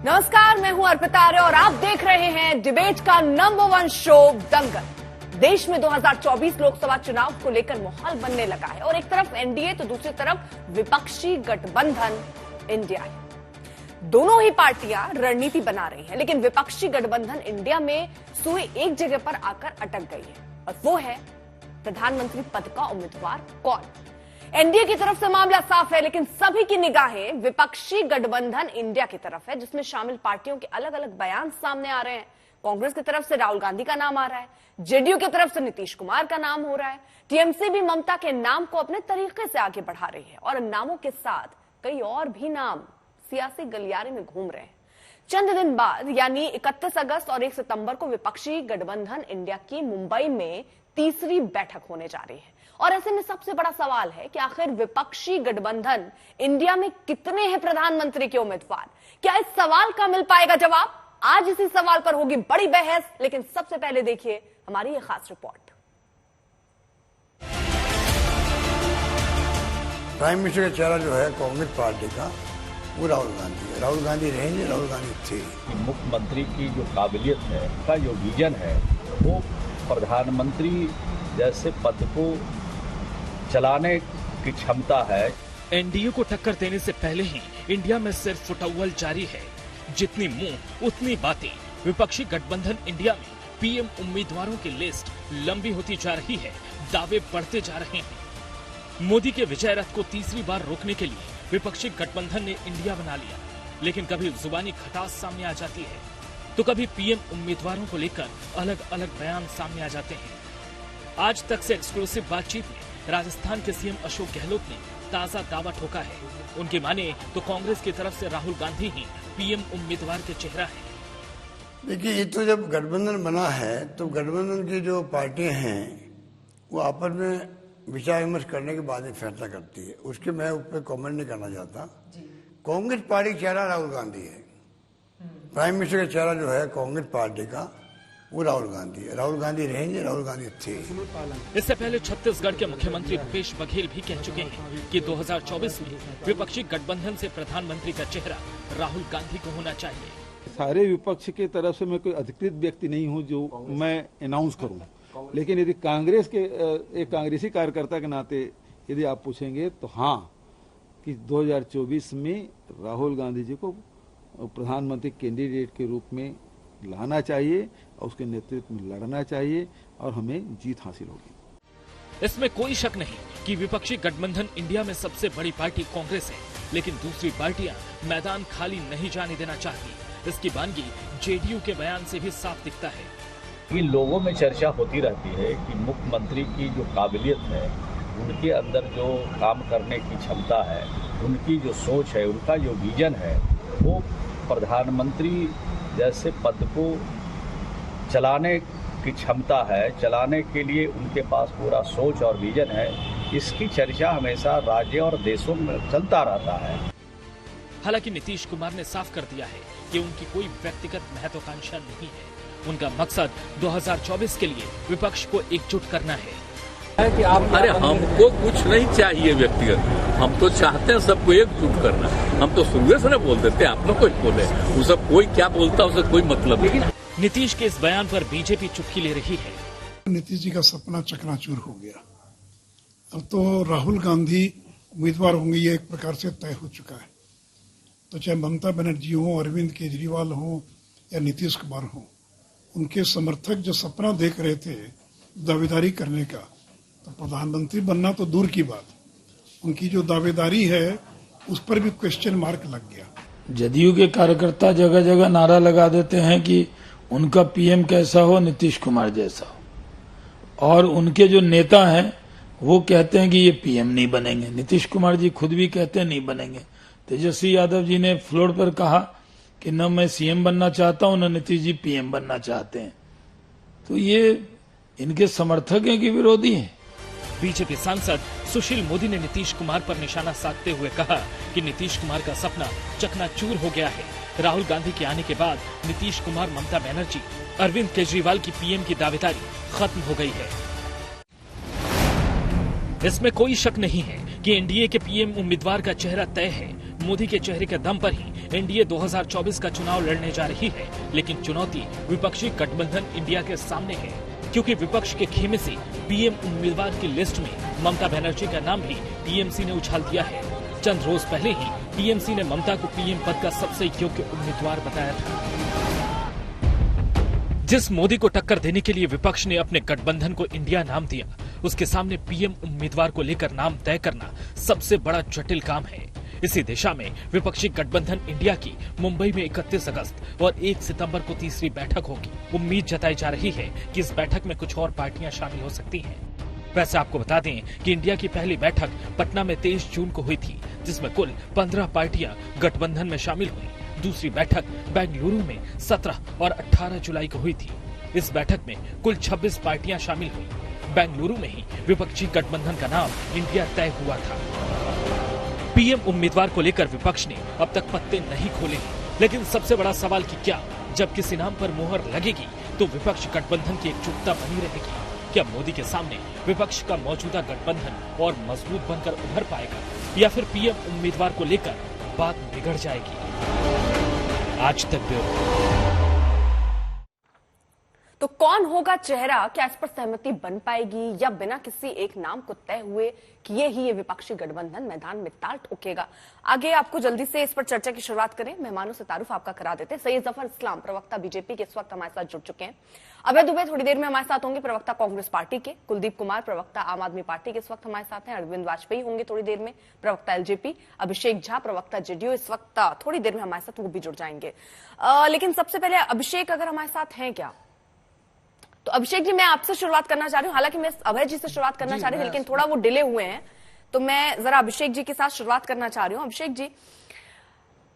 नमस्कार, मैं हूं अर्पिता आर्य और आप देख रहे हैं डिबेट का नंबर 1 शो दंगल। देश में 2024 लोकसभा चुनाव को लेकर माहौल बनने लगा है और एक तरफ एनडीए तो दूसरी तरफ विपक्षी गठबंधन इंडिया है। दोनों ही पार्टियां रणनीति बना रही हैं, लेकिन विपक्षी गठबंधन इंडिया में सुई एक जगह पर आकर अटक गई है और वो है प्रधानमंत्री पद का उम्मीदवार कौन। एनडीए की तरफ से मामला साफ है, लेकिन सभी की निगाहें विपक्षी गठबंधन इंडिया की तरफ है, जिसमें शामिल पार्टियों के अलग अलग बयान सामने आ रहे हैं। कांग्रेस की तरफ से राहुल गांधी का नाम आ रहा है, जेडीयू की तरफ से नीतीश कुमार का नाम हो रहा है, टीएमसी भी ममता के नाम को अपने तरीके से आगे बढ़ा रही है और इन नामों के साथ कई और भी नाम सियासी गलियारे में घूम रहे हैं। चंद दिन बाद यानी 31 अगस्त और 1 सितंबर को विपक्षी गठबंधन इंडिया की मुंबई में तीसरी बैठक होने जा रही है और ऐसे में सबसे बड़ा सवाल है कि आखिर विपक्षी गठबंधन इंडिया में कितने हैं प्रधानमंत्री के उम्मीदवार। क्या इस सवाल का मिल पाएगा जवाब? आज इसी सवाल पर होगी बड़ी बहस, लेकिन सबसे पहले देखिए हमारी ये खास रिपोर्ट। प्राइम मिनिस्टर का चेहरा जो है कांग्रेस पार्टी का वो राहुल गांधी है। राहुल गांधी रहेंगे, राहुल गांधी थे। मुख्यमंत्री की जो काबिलियत है, का जो विजन है, वो प्रधानमंत्री जैसे पद को चलाने की क्षमता है। एनडीए को टक्कर देने से पहले ही इंडिया में सिर्फ फुटअव्वल जारी है। जितनी मुंह उतनी बातें। विपक्षी गठबंधन इंडिया में पीएम उम्मीदवारों की लिस्ट लंबी होती जा रही है, दावे बढ़ते जा रहे हैं। मोदी के विजय रथ को तीसरी बार रोकने के लिए विपक्षी गठबंधन ने इंडिया बना लिया, लेकिन कभी जुबानी खटास सामने आ जाती है तो कभी पीएम उम्मीदवारों को लेकर अलग अलग बयान सामने आ जाते हैं। आज तक से एक्सक्लूसिव बातचीत में राजस्थान के सीएम अशोक गहलोत ने ताजा दावा ठोका है। उनकी माने तो कांग्रेस की तरफ से राहुल गांधी ही पीएम उम्मीदवार के चेहरा है। देखिए, ये तो जब गठबंधन बना है तो गठबंधन की जो पार्टियां हैं वो आपस में विचार विमर्श करने के बाद ही फैसला करती है। उसके मैं उस पर कॉमेंट नहीं करना चाहता। कांग्रेस पार्टी का चेहरा राहुल गांधी है। प्राइम मिनिस्टर का चेहरा जो है कांग्रेस पार्टी का वो राहुल गांधी है। राहुल गांधी रहेंगे, राहुल गांधी थे। इससे पहले छत्तीसगढ़ के मुख्यमंत्री भूपेश बघेल भी कह चुके हैं कि 2024 में विपक्षी गठबंधन से प्रधानमंत्री का चेहरा राहुल गांधी को होना चाहिए। सारे विपक्ष की तरफ से मैं कोई अधिकृत व्यक्ति नहीं हूं जो मैं अनाउंस करूं, लेकिन यदि कांग्रेस के एक कांग्रेसी कार्यकर्ता के नाते यदि आप पूछेंगे तो हाँ, कि 2024 में राहुल गांधी जी को प्रधानमंत्री कैंडिडेट के रूप में लाना चाहिए और उसके नेतृत्व में लड़ना चाहिए और हमें जीत हासिल होगी। इसमें कोई शक नहीं कि विपक्षी गठबंधन इंडिया में सबसे बड़ी पार्टी कांग्रेस है, लेकिन दूसरी पार्टियां मैदान खाली नहीं जाने देना चाहती। इसकी बानगी जेडीयू के बयान से भी साफ दिखता है। इन लोगों में चर्चा होती रहती है कि मुख्यमंत्री की जो काबिलियत है, उनके अंदर जो काम करने की क्षमता है, उनकी जो सोच है, उनका जो विजन है, वो प्रधानमंत्री जैसे पद को चलाने की क्षमता है, चलाने के लिए उनके पास पूरा सोच और विजन है। इसकी चर्चा हमेशा राज्य और देशों में चलता रहता है। हालांकि नीतीश कुमार ने साफ कर दिया है कि उनकी कोई व्यक्तिगत महत्वाकांक्षा नहीं है। उनका मकसद 2024 के लिए विपक्ष को एकजुट करना है। कि आप अरे हमको कुछ नहीं चाहिए व्यक्तिगत, हम तो चाहते हैं सबको एकजुट करना। हम तो शुरू से बोल देते हैं, आप लोग कुछ बोले, वो सब कोई क्या बोलता है उसे कोई मतलब नहीं। नीतीश के इस बयान पर बीजेपी चुटकी ले रही है। नीतीश जी का सपना चकनाचूर हो गया। अब तो राहुल गांधी उम्मीदवार होंगे, ये एक प्रकार से तय हो चुका है। तो चाहे ममता बनर्जी हो, अरविंद केजरीवाल हो या नीतीश कुमार हो, उनके समर्थक जो सपना देख रहे थे दावेदारी करने का, तो प्रधानमंत्री बनना तो दूर की बात, उनकी जो दावेदारी है उस पर भी क्वेश्चन मार्क लग गया। जदयू के कार्यकर्ता जगह जगह नारा लगा देते हैं कि उनका पीएम कैसा हो, नीतीश कुमार जैसा हो, और उनके जो नेता हैं वो कहते हैं कि ये पीएम नहीं बनेंगे। नीतीश कुमार जी खुद भी कहते हैं नहीं बनेंगे। तेजस्वी यादव जी ने फ्लोर पर कहा कि न मैं सीएम बनना चाहता हूं, न नीतीश जी पीएम बनना चाहते हैं। तो ये इनके समर्थक हैं कि विरोधी हैं? बीजेपी सांसद सुशील मोदी ने नीतीश कुमार पर निशाना साधते हुए कहा कि नीतीश कुमार का सपना चकनाचूर हो गया है। राहुल गांधी के आने के बाद नीतीश कुमार, ममता बनर्जी, अरविंद केजरीवाल की पीएम की दावेदारी खत्म हो गई है। इसमें कोई शक नहीं है कि एनडीए के पीएम उम्मीदवार का चेहरा तय है। मोदी के चेहरे के दम पर ही एनडीए 2024 का चुनाव लड़ने जा रही है, लेकिन चुनौती विपक्षी गठबंधन इंडिया के सामने है, क्योंकि विपक्ष के खेमे से पीएम उम्मीदवार की लिस्ट में ममता बनर्जी का नाम भी टीएमसी ने उछाल दिया है। चंद रोज पहले ही टीएमसी ने ममता को पीएम पद का सबसे योग्य उम्मीदवार बताया था। जिस मोदी को टक्कर देने के लिए विपक्ष ने अपने गठबंधन को इंडिया नाम दिया, उसके सामने पीएम उम्मीदवार को लेकर नाम तय करना सबसे बड़ा जटिल काम है। इसी दिशा में विपक्षी गठबंधन इंडिया की मुंबई में 31 अगस्त और 1 सितंबर को तीसरी बैठक होगी। उम्मीद जताई जा रही है कि इस बैठक में कुछ और पार्टियां शामिल हो सकती हैं। वैसे आपको बता दें कि इंडिया की पहली बैठक पटना में 23 जून को हुई थी, जिसमें कुल 15 पार्टियां गठबंधन में शामिल हुई। दूसरी बैठक बेंगलुरु में 17 और 18 जुलाई को हुई थी। इस बैठक में कुल 26 पार्टियां शामिल हुई। बेंगलुरु में ही विपक्षी गठबंधन का नाम इंडिया तय हुआ था। पीएम उम्मीदवार को लेकर विपक्ष ने अब तक पत्ते नहीं खोले, लेकिन सबसे बड़ा सवाल कि क्या जब किसी नाम पर मोहर लगेगी तो विपक्ष गठबंधन की एकजुटता बनी रहेगी? क्या मोदी के सामने विपक्ष का मौजूदा गठबंधन और मजबूत बनकर उभर पाएगा, या फिर पीएम उम्मीदवार को लेकर बात बिगड़ जाएगी? आज तक ब्यूरो। तो कौन होगा चेहरा? क्या इस पर सहमति बन पाएगी, या बिना किसी एक नाम को तय हुए कि ये विपक्षी गठबंधन मैदान में ताल ठोकेगा? आगे आपको जल्दी से इस पर चर्चा की शुरुआत करें। मेहमानों से तारुफ आपका करा देते हैं। सैयद जफर इस्लाम, प्रवक्ता बीजेपी के, इस वक्त हमारे साथ जुड़ चुके हैं। अभय दुबे थोड़ी देर में हमारे साथ होंगे, प्रवक्ता कांग्रेस पार्टी के। कुलदीप कुमार, प्रवक्ता आम आदमी पार्टी के, इस वक्त हमारे साथ हैं। अरविंद वाजपेयी होंगे थोड़ी देर में, प्रवक्ता एलजेपी। अभिषेक झा, प्रवक्ता जेडीयू, इस वक्त थोड़ी देर में हमारे साथ वो भी जुड़ जाएंगे। लेकिन सबसे पहले अभिषेक अगर हमारे साथ हैं क्या, तो अभिषेक जी मैं आपसे शुरुआत करना चाह रही हूँ। हालांकि मैं अभय जी से शुरुआत करना चाह रही हूँ, लेकिन थोड़ा वो डिले हुए हैं, तो मैं जरा अभिषेक जी के साथ शुरुआत करना चाह रही हूँ। अभिषेक जी,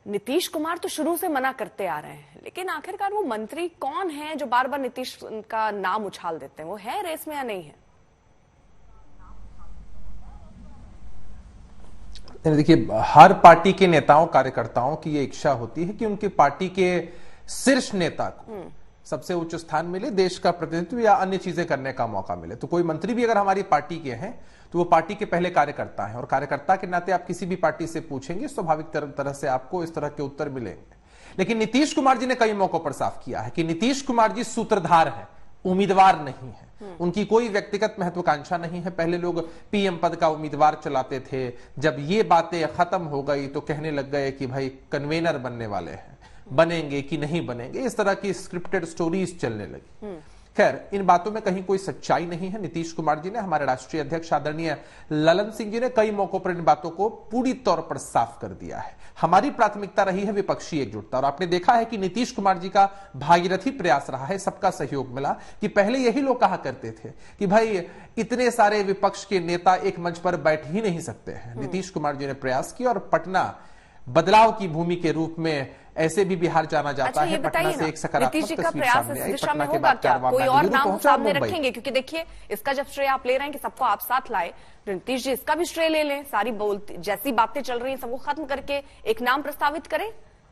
नीतीश कुमार तो शुरू से मना करते आ रहे हैं, लेकिन आखिरकार वो मंत्री कौन है जो बार बार नीतीश का नाम उछाल देते हैं? वो है रेस में या नहीं है? देखिए, हर पार्टी के नेताओं कार्यकर्ताओं की ये इच्छा होती है कि उनकी पार्टी के शीर्ष नेता को सबसे उच्च स्थान मिले, देश का प्रतिनिधित्व या अन्य चीजें करने का मौका मिले। तो कोई मंत्री भी अगर हमारी पार्टी के हैं तो वो पार्टी के पहले कार्यकर्ता हैं, और कार्यकर्ता के नाते आप किसी भी पार्टी से पूछेंगे स्वाभाविक तरह से आपको इस तरह के उत्तर मिलेंगे। लेकिन नीतीश कुमार जी ने कई मौकों पर साफ किया है कि नीतीश कुमार जी सूत्रधार है, उम्मीदवार नहीं है। उनकी कोई व्यक्तिगत महत्वाकांक्षा नहीं है। पहले लोग पीएम पद का उम्मीदवार चलाते थे, जब ये बातें खत्म हो गई तो कहने लग गए कि भाई कन्वेनर बनने वाले हैं, बनेंगे कि नहीं बनेंगे, इस तरह की स्क्रिप्टेड स्टोरीज चलने लगी। खैर, इन बातों में कहीं कोई सच्चाई नहीं है। नीतीश कुमार जी ने, हमारे राष्ट्रीय अध्यक्ष आदरणीय ललन सिंह जी ने कई मौकों पर इन बातों को पूरी तौर पर साफ कर दिया है। हमारी प्राथमिकता रही है विपक्षी एकजुटता, और आपने देखा है कि नीतीश कुमार जी का भागीरथी प्रयास रहा है, सबका सहयोग मिला। कि पहले यही लोग कहा करते थे कि भाई इतने सारे विपक्ष के नेता एक मंच पर बैठ ही नहीं सकते हैं। नीतीश कुमार जी ने प्रयास किया, और पटना बदलाव की भूमि के रूप में ऐसे भी बिहार जाना जाता है। पटना से एक सकारात्मक तस्वीर सामने आई। पटना के बाद कोई और नाम सामने रखेंगे? क्योंकि देखिए, इसका जब श्रेय आप ले रहे हैं कि सबको आप साथ लाए, नीतीश जी इसका भी श्रेय ले लें। सारी जैसी बातें चल रही हैं सबको खत्म करके एक नाम प्रस्तावित करें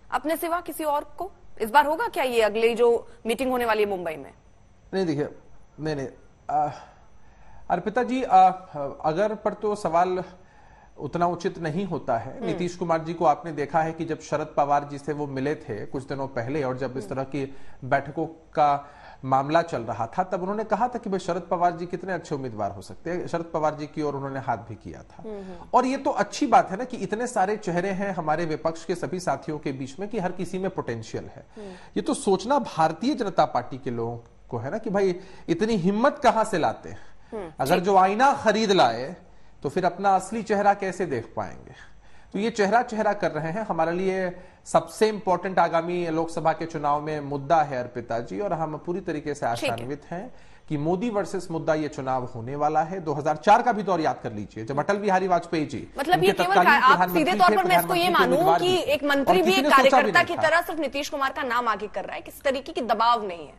अपने सिवा किसी और को। इस बार होगा क्या ये अगली जो मीटिंग होने वाली है मुंबई में? नहीं, देखिए, नहीं अर्पिता जी, अगर पर तो सवाल उतना उचित नहीं होता है। नीतीश कुमार जी को आपने देखा है कि जब शरद पवार जी से वो मिले थे कुछ दिनों पहले, और जब इस तरह की बैठकों का मामला चल रहा था, तब उन्होंने कहा था कि भाई शरद पवार जी कितने अच्छे उम्मीदवार हो सकते हैं। शरद पवार जी की ओर उन्होंने हाथ भी किया था। और ये तो अच्छी बात है ना कि इतने सारे चेहरे हैं हमारे विपक्ष के सभी साथियों के बीच में कि हर किसी में पोटेंशियल है। ये तो सोचना भारतीय जनता पार्टी के लोगों को है ना कि भाई इतनी हिम्मत कहां से लाते हैं। अगर जो आईना खरीद लाए तो फिर अपना असली चेहरा कैसे देख पाएंगे? तो ये चेहरा कर रहे हैं। हमारे लिए सबसे इंपॉर्टेंट आगामी लोकसभा के चुनाव में मुद्दा है अर्पिता जी, और हम पूरी तरीके से आशान्वित हैं कि मोदी वर्सेस मुद्दा ये चुनाव होने वाला है। 2004 का भी दौर याद कर लीजिए, जब अटल बिहारी वाजपेयी जी, मतलब ये केवल आप सीधे तौर पर मैं इसको ये मानूं कि एक मंत्री भी एक कार्यकर्ता की तरह सिर्फ नीतीश कुमार का नाम आगे कर रहा है, किसी तरीके की दबाव नहीं है,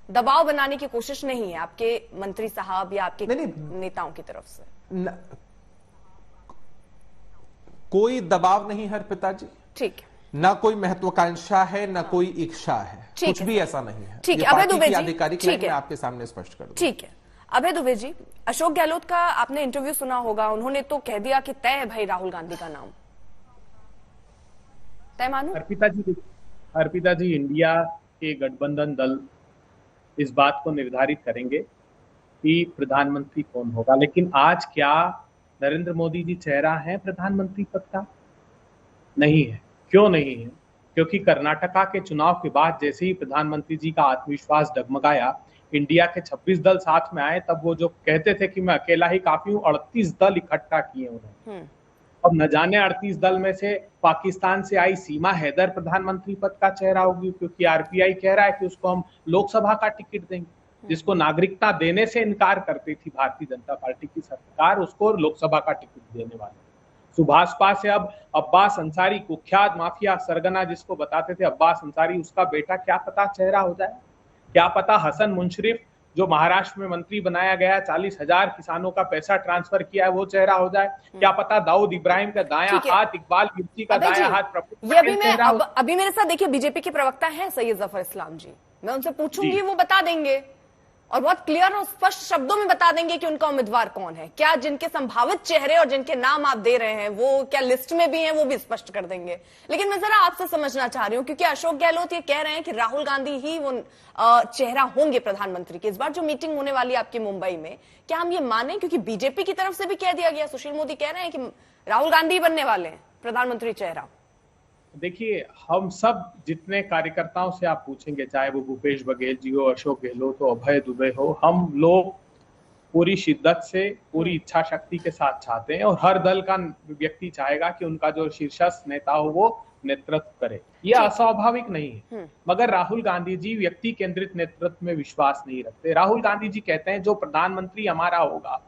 दबाव बनाने की कोशिश नहीं है आपके मंत्री साहब या आपके नेताओं की तरफ से? कोई दबाव नहीं है पिताजी, ठीक है, ना कोई महत्वाकांक्षा है, ना कोई इच्छा है, कुछ भी ऐसा नहीं है। ठीक है, अभय दुबे जी, आधिकारिक लाइन में आपके सामने स्पष्ट कर दूं। ठीक है, अभय दुबे जी, अशोक गहलोत का आपने इंटरव्यू सुना होगा, उन्होंने तो कह दिया कि तय है भाई राहुल गांधी का नाम। तय मानूं? अर्पिता जी, इंडिया के गठबंधन दल इस बात को निर्धारित करेंगे कि प्रधानमंत्री कौन होगा, लेकिन आज क्या नरेंद्र मोदी जी चेहरा है प्रधानमंत्री पद का? नहीं है। क्यों नहीं है? क्योंकि कर्नाटका के चुनाव के बाद जैसे ही प्रधानमंत्री जी का आत्मविश्वास डगमगाया, इंडिया के 26 दल साथ में आए, तब वो जो कहते थे कि मैं अकेला ही काफी हूं, 38 दल इकट्ठा किए उन्होंने। अब न जाने 38 दल में से पाकिस्तान से आई सीमा हैदर प्रधानमंत्री पद का चेहरा होगी, क्योंकि आरपीआई कह रहा है कि उसको हम लोकसभा का टिकट देंगे, जिसको नागरिकता देने से इनकार करती थी भारतीय जनता पार्टी की सरकार, उसको लोकसभा का टिकट देने वाले। सुभाषपा से अब अब्बास अंसारी, कुख्यात माफिया सरगना जिसको बताते थे अब्बास अंसारी, उसका बेटा क्या पता चेहरा हो जाए। क्या पता हसन मुंशरिफ जो महाराष्ट्र में मंत्री बनाया गया, 40,000 किसानों का पैसा ट्रांसफर किया है, वो चेहरा हो जाए। क्या पता दाऊद इब्राहिम का दायां हाथ, इकबाल मिर्ची का दायां हाथ, ये अभी मेरे साथ देखिए बीजेपी के प्रवक्ता हैं सैयद जफर इस्लाम जी, मैं उनसे पूछूंगी, वो बता देंगे और बहुत क्लियर और स्पष्ट शब्दों में बता देंगे कि उनका उम्मीदवार कौन है। क्या जिनके संभावित चेहरे और जिनके नाम आप दे रहे हैं वो क्या लिस्ट में भी हैं, वो भी स्पष्ट कर देंगे। लेकिन मैं जरा आपसे समझना चाह रही हूं, क्योंकि अशोक गहलोत ये कह रहे हैं कि राहुल गांधी ही वो चेहरा होंगे प्रधानमंत्री की। इस बार जो मीटिंग होने वाली है आपकी मुंबई में, क्या हम ये माने, क्योंकि बीजेपी की तरफ से भी कह दिया गया, सुशील मोदी कह रहे हैं कि राहुल गांधी बनने वाले हैं प्रधानमंत्री चेहरा। देखिए, हम सब जितने कार्यकर्ताओं से आप पूछेंगे, चाहे वो भूपेश बघेल जी हो, अशोक गहलोत हो, अभय दुबे हो, हम लोग पूरी शिद्दत से, पूरी इच्छा शक्ति के साथ चाहते हैं और हर दल का व्यक्ति चाहेगा कि उनका जो शीर्षस्थ नेता हो वो नेतृत्व करे। ये अस्वाभाविक नहीं है, मगर राहुल गांधी जी व्यक्ति केंद्रित नेतृत्व में विश्वास नहीं रखते। राहुल गांधी जी कहते हैं जो प्रधानमंत्री हमारा होगा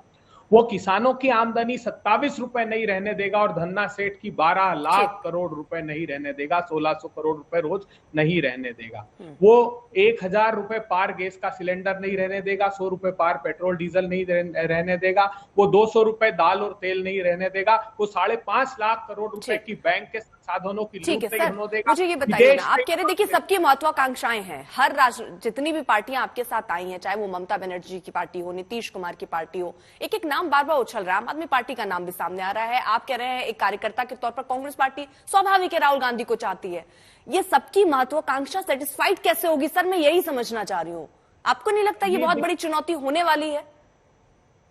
वो किसानों की आमदनी 27 रुपए नहीं रहने देगा और धन्ना सेठ की 12 लाख करोड़ रुपए नहीं रहने देगा, 1600 करोड़ रुपए रोज नहीं रहने देगा। वो 1000 रुपए पार गैस का सिलेंडर नहीं रहने देगा, 100 रुपए पार पेट्रोल डीजल नहीं रहने देगा, वो 200 रुपए दाल और तेल नहीं रहने देगा, वो 5.5 लाख करोड़ रुपए की बैंक के साधनों की लूट नहीं होने देगा। मुझे ये बताइए ना, आप कह रहे देखिए सबकी महत्वाकांक्षाएं हैं, हर जितनी भी पार्टियां आपके साथ आई हैं, चाहे वो ममता बनर्जी की पार्टी हो, नीतीश कुमार की पार्टी हो, एक एक नाम बार बार उछल रहा है, आम आदमी पार्टी का नाम भी सामने आ रहा है। आप कह रहे हैं एक कार्यकर्ता के तौर पर कांग्रेस पार्टी स्वाभाविक है राहुल गांधी को चाहती है। ये सबकी महत्वाकांक्षा सेटिस्फाइड कैसे होगी सर, मैं यही समझना चाह रही हूं। आपको नहीं लगता ये बहुत बड़ी चुनौती होने वाली है?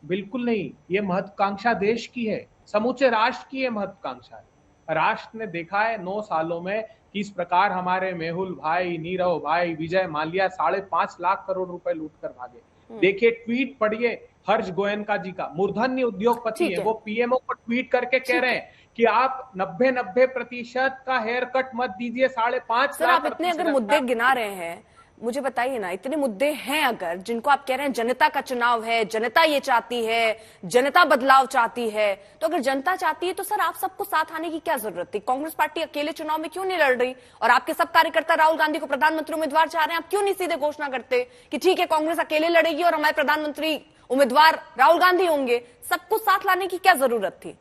बिल्कुल नहीं, ये महत्वाकांक्षा देश की है, समूचे राष्ट्र की ये महत्वाकांक्षा है। राष्ट्र ने देखा है 9 सालों में किस प्रकार हमारे मेहुल भाई, नीरव भाई, विजय माल्या 5.5 लाख करोड़ रुपए लूट कर भागे। देखिए, ट्वीट पढ़िए हर्ष गोयनका जी का, मूर्धन्य उद्योगपति है, वो पीएमओ को ट्वीट करके कह रहे हैं कि आप 90% का हेयर कट मत दीजिए, 5.5 लाख। आप इतने अगर मुद्दे गिना रहे हैं, मुझे बताइए ना, इतने मुद्दे हैं अगर जिनको आप कह रहे हैं जनता का चुनाव है, जनता ये चाहती है, जनता बदलाव चाहती है, तो अगर जनता चाहती है तो सर आप सबको साथ आने की क्या जरूरत थी? कांग्रेस पार्टी अकेले चुनाव में क्यों नहीं लड़ रही? और आपके सब कार्यकर्ता राहुल गांधी को प्रधानमंत्री उम्मीदवार चाह रहे हैं, आप क्यों नहीं सीधे घोषणा करते कि ठीक है कांग्रेस अकेले लड़ेगी और हमारे प्रधानमंत्री उम्मीदवार राहुल गांधी होंगे? सबको साथ लाने की क्या जरूरत थी?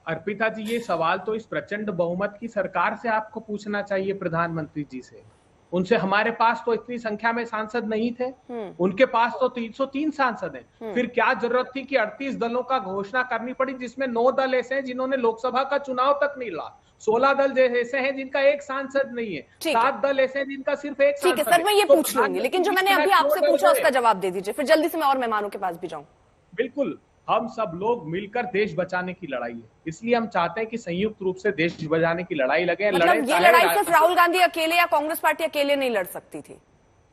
अर्पिता जी, ये सवाल तो इस प्रचंड बहुमत की सरकार से आपको पूछना चाहिए, प्रधानमंत्री जी से। उनसे हमारे पास तो इतनी संख्या में सांसद नहीं थे, उनके पास तो 303 सांसद हैं। फिर क्या जरूरत थी कि 38 दलों का घोषणा करनी पड़ी, जिसमें 9 दल ऐसे हैं जिन्होंने लोकसभा का चुनाव तक नहीं लड़ा, 16 दल ऐसे हैं जिनका एक सांसद नहीं है, 7 दल ऐसे हैं जिनका सिर्फ एक सांसद है। ठीक है सर, मैं ये पूछ लूंगी, लेकिन जो मैंने अभी आपसे पूछा उसका जवाब दे दीजिए, फिर जल्दी से मैं और मेहमानों के पास भी जाऊं। बिल्कुल, हम सब लोग मिलकर देश बचाने की लड़ाई है, इसलिए हम चाहते हैं कि संयुक्त रूप से देश बचाने की लड़ाई लगे। मतलब ये लड़ाई सिर्फ राहुल गांधी अकेले या कांग्रेस पार्टी अकेले नहीं लड़ सकती थी?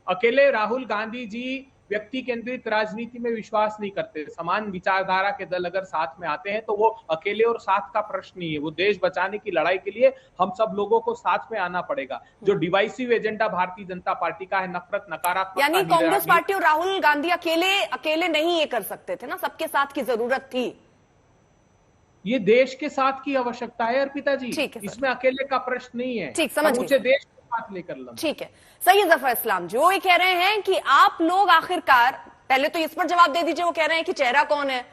अकेले राहुल गांधी जी व्यक्ति केंद्रित राजनीति में विश्वास नहीं करते। समान विचारधारा के दल अगर साथ में आते हैं तो वो अकेले और साथ का प्रश्न नहीं है, वो देश बचाने की लड़ाई के लिए हम सब लोगों को साथ में आना पड़ेगा। जो divisive agenda Bharatiya Janata party का है, नफरत, नकारात्मक, यानी कांग्रेस पार्टी और राहुल गांधी अकेले नहीं ये कर सकते थे ना, सबके साथ की जरूरत थी। ये देश के साथ की आवश्यकता है अर्पिता जी, इसमें अकेले का प्रश्न नहीं है। ठीक, समझ गए। देश लेकर लड़। ठीक है, सैयद जफर इस्लाम जी वो ये कह रहे हैं कि आप लोग आखिरकार, पहले तो इस पर जवाब दे दीजिए, वो कह रहे हैं कि चेहरा कौन है,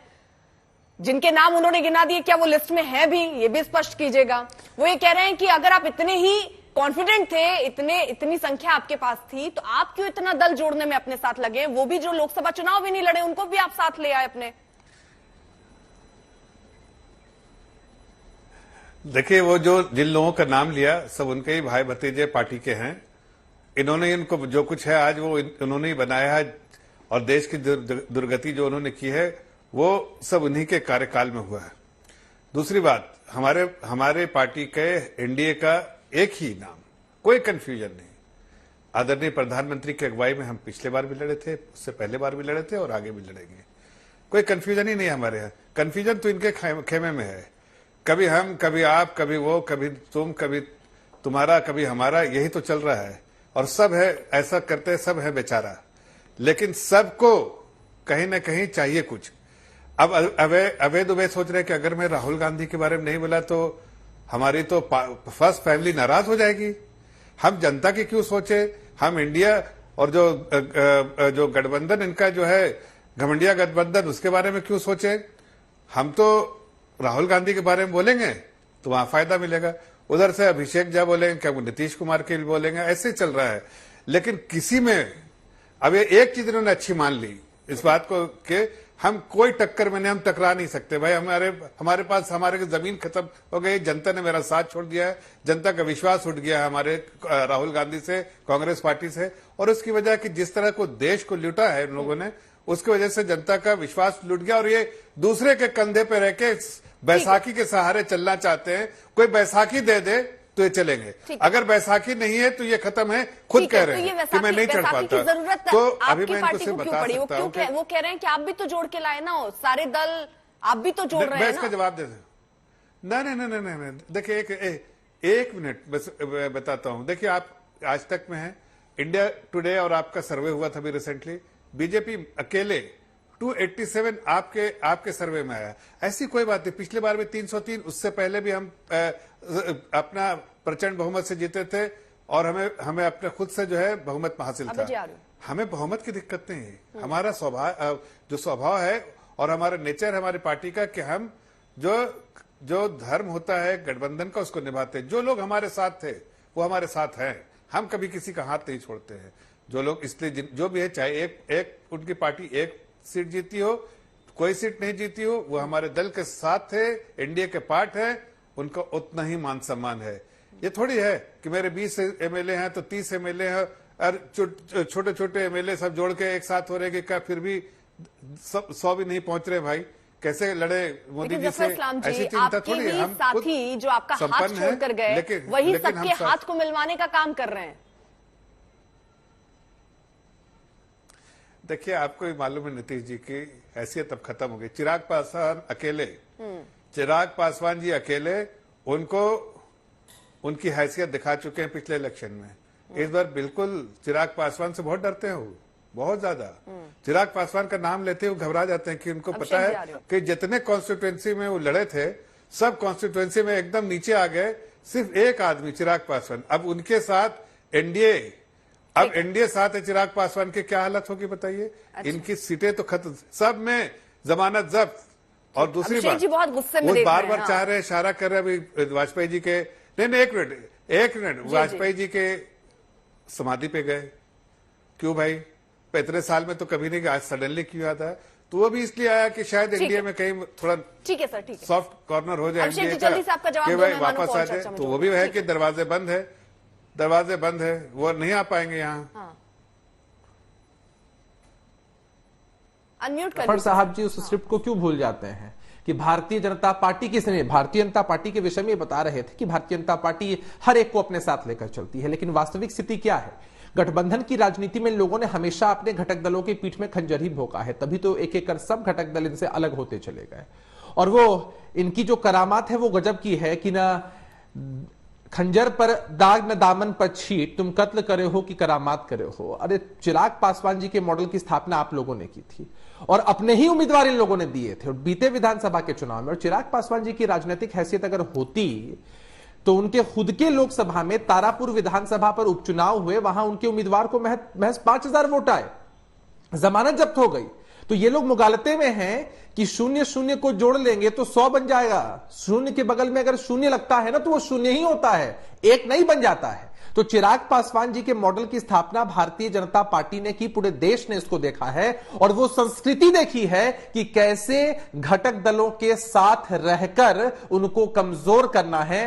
जिनके नाम उन्होंने गिना दिए क्या वो लिस्ट में है भी, ये भी स्पष्ट कीजिएगा। वो ये कह रहे हैं कि अगर आप इतने ही कॉन्फिडेंट थे, इतनी संख्या आपके पास थी, तो आप क्यों इतना दल जोड़ने में अपने साथ लगे? वो भी जो लोकसभा चुनाव भी नहीं लड़े, उनको भी आप साथ ले आए अपने। देखिए, वो जो जिन लोगों का नाम लिया सब उनके ही भाई भतीजे पार्टी के हैं। इन्होंने इनको जो कुछ है आज वो उन्होंने ही बनाया है, और देश की दुर्गति जो उन्होंने की है वो सब उन्हीं के कार्यकाल में हुआ है। दूसरी बात, हमारे पार्टी के एनडीए का एक ही नाम, कोई कंफ्यूजन नहीं। आदरणीय प्रधानमंत्री की अगुवाई में हम पिछले बार भी लड़े थे, उससे पहले बार भी लड़े थे और आगे भी लड़ेंगे। कोई कंफ्यूजन ही नहीं हमारे यहाँ। कंफ्यूजन तो इनके खेमे में है। कभी हम, कभी आप, कभी वो, कभी तुम, कभी तुम्हारा, कभी हमारा, यही तो चल रहा है। और सब है, ऐसा करते सब है बेचारा, लेकिन सबको कहीं ना कहीं चाहिए कुछ। अब अवैध दुबे सोच रहे कि अगर मैं राहुल गांधी के बारे में नहीं बोला तो हमारी तो फर्स्ट फैमिली नाराज हो जाएगी। हम जनता की क्यों सोचे? हम इंडिया और जो गठबंधन इनका जो है घमंडिया गठबंधन, उसके बारे में क्यों सोचे? हम तो राहुल गांधी के बारे में बोलेंगे तो वहां फायदा मिलेगा, उधर से अभिषेक झा बोलेंगे, क्या वो नीतीश कुमार के लिए बोलेंगे, ऐसे चल रहा है। लेकिन किसी में अब ये एक चीज इन्होंने अच्छी मान ली इस बात को कि हम कोई टक्कर में नहीं, हम टकरा नहीं सकते भाई। हमारे पास हमारे जमीन खत्म हो गई, जनता ने मेरा साथ छोड़ दिया है, जनता का विश्वास उठ गया है हमारे राहुल गांधी से, कांग्रेस पार्टी से। और उसकी वजह कि जिस तरह को देश को लूटा है इन लोगों ने, उसकी वजह से जनता का विश्वास लूट गया। और ये दूसरे के कंधे पे रह के बैसाखी के सहारे चलना चाहते हैं। कोई बैसाखी दे दे तो ये चलेंगे, अगर बैसाखी नहीं है तो ये खत्म है। खुद कह रहे हैं कि मैं नहीं चढ़ पाता, तो अभी मैं इनको सिर्फ बता सकता हूँ। वो कह रहे हैं कि आप भी तो जोड़ के लाए ना, सारे दल आप भी तो जोड़ रहे हैं ना। इसका जवाब दे नहीं, देखिए एक मिनट बस बताता हूँ। देखिए, आप आज तक में है, इंडिया टुडे और आपका सर्वे हुआ था अभी रिसेंटली, बीजेपी अकेले 287 आपके सर्वे में आया। ऐसी कोई बात नहीं, पिछले बार भी 303, उससे पहले भी हम अपना प्रचंड बहुमत से जीते थे और हमें अपने खुद से जो है बहुमत हासिल था। हमें बहुमत की दिक्कत नहीं है। हमारा स्वभाव है और हमारा नेचर हमारी पार्टी का कि हम जो धर्म होता है गठबंधन का उसको निभाते हैं। जो लोग हमारे साथ थे वो हमारे साथ हैं, हम कभी किसी का हाथ नहीं छोड़ते हैं। जो लोग इसलिए जो भी है, चाहे एक उनकी पार्टी एक सीट जीती हो, कोई सीट नहीं जीती हो, वो हमारे दल के साथ थे, एनडीए के पार्ट है, उनका उतना ही मान सम्मान है। ये थोड़ी है कि मेरे 20 एमएलए हैं तो 30 एमएलए हैं और छोटे छोटे एमएलए सब जोड़ के एक साथ हो रहे कि क्या फिर भी 100 भी नहीं पहुंच रहे भाई। कैसे लड़े मोदी जी से, ऐसी चिंता थोड़ी है। हम साथी जो आपका हाथ छोड़कर गए वही सबके हाथ को मिलवाने का काम कर रहे हैं। देखिए, आपको भी मालूम है नीतीश जी की हैसियत अब खत्म हो गई। चिराग पासवान जी अकेले उनकी हैसियत दिखा चुके हैं पिछले इलेक्शन में। इस बार बिल्कुल चिराग पासवान से बहुत डरते हैं, वो बहुत ज्यादा। चिराग पासवान का नाम लेते हुए घबरा जाते हैं कि उनको पता है कि जितने कॉन्स्टिट्यूएंसी में वो लड़े थे सब कॉन्स्टिट्यूएंसी में एकदम नीचे आ गए, सिर्फ एक आदमी चिराग पासवान। अब उनके साथ एनडीए, अब एनडीए साथ है चिराग पासवान की, क्या हालत होगी बताइए। इनकी सीटें तो खत्म, सब में जमानत जब्त। और दूसरी बात, बहुत गुस्से में वो बार चाह रहे, इशारा कर रहे अभी वाजपेयी जी के, नहीं एक मिनट वाजपेयी जी के समाधि पे गए। क्यों भाई, 15 साल में तो कभी नहीं, आज सडनली क्यों आता है? तो वो भी इसलिए आया कि शायद इंडिया में कहीं थोड़ा ठीक है सर, ठीक है, सॉफ्ट कॉर्नर हो जाए कि भाई वापस आ जाए। तो वो भी है कि दरवाजे बंद है, वो नहीं आ पाएंगे यहाँ। अनम्यूट कर साहब जी उस स्क्रिप्ट को क्यों भूल जाते हैं कि भारतीय जनता पार्टी भारतीय जनता पार्टी के विषय में बता रहे थे कि भारतीय जनता पार्टी हर एक को अपने साथ लेकर चलती है। लेकिन वास्तविक स्थिति क्या है? गठबंधन की राजनीति में लोगों ने हमेशा अपने घटक दलों की पीठ में खंजर ही भोंका है, तभी तो एक एक कर सब घटक दल इनसे अलग होते चले गए। और वो इनकी जो करामात है वो गजब की है कि ना खंजर पर दाग न दामन पर छीट, तुम कत्ल करे हो कि करामात करे हो। अरे चिराग पासवान जी के मॉडल की स्थापना आप लोगों ने की थी और अपने ही उम्मीदवार इन लोगों ने दिए थे बीते विधानसभा के चुनाव में। और चिराग पासवान जी की राजनीतिक हैसियत अगर होती तो उनके खुद के लोकसभा में तारापुर विधानसभा पर उपचुनाव हुए, वहां उनके उम्मीदवार को महज 5000 वोट आए, जमानत जब्त हो गई। तो ये लोग मुगालते में हैं कि 0 को जोड़ लेंगे तो 100 बन जाएगा। 0 के बगल में अगर 0 लगता है ना तो वो 0 ही होता है, 1 नहीं बन जाता है। तो चिराग पासवान जी के मॉडल की स्थापना भारतीय जनता पार्टी ने की, पूरे देश ने इसको देखा है और वो संस्कृति देखी है कि कैसे घटक दलों के साथ रहकर उनको कमजोर करना है,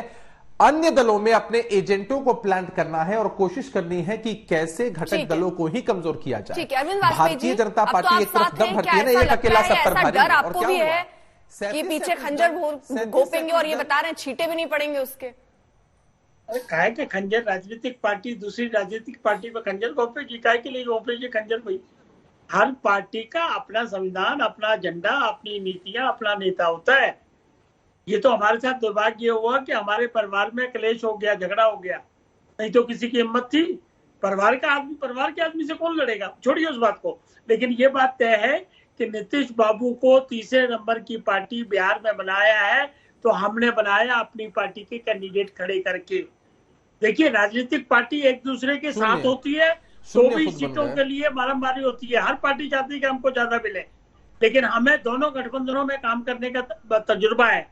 अन्य दलों में अपने एजेंटों को प्लांट करना है और कोशिश करनी है कि कैसे घटक दलों को ही कमजोर किया जाए। भारतीय जनता पार्टी एक तरफ दम भरती है ना, एक अकेला सत्ताधारी है, और क्या हुआ कि पीछे खंजर घोपेंगे और ये बता रहे हैं छींटे भी नहीं पड़ेंगे उसके। अरे काहे के खंजर, राजनीतिक पार्टी दूसरी राजनीतिक पार्टी पे खंजर घोपेगी, काहे के लिए घोपेगी खंजर? भाई हर पार्टी का अपना संविधान, अपना एजेंडा, अपनी नीतियां, अपना नेता होता है। ये तो हमारे साथ दुर्भाग्य हुआ कि हमारे परिवार में क्लेश हो गया, झगड़ा हो गया, नहीं तो किसी की हिम्मत थी। परिवार के आदमी से कौन लड़ेगा, छोड़िए उस बात को। लेकिन ये बात तय है कि नीतीश बाबू को तीसरे नंबर की पार्टी बिहार में बनाया है, तो हमने बनाया अपनी पार्टी के कैंडिडेट खड़े करके। देखिए राजनीतिक पार्टी एक दूसरे के साथ होती है, 24 सीटों के लिए मारामारी होती है, हर पार्टी चाहती है कि हमको ज्यादा मिले, लेकिन हमें दोनों गठबंधनों में काम करने का तजुर्बा है।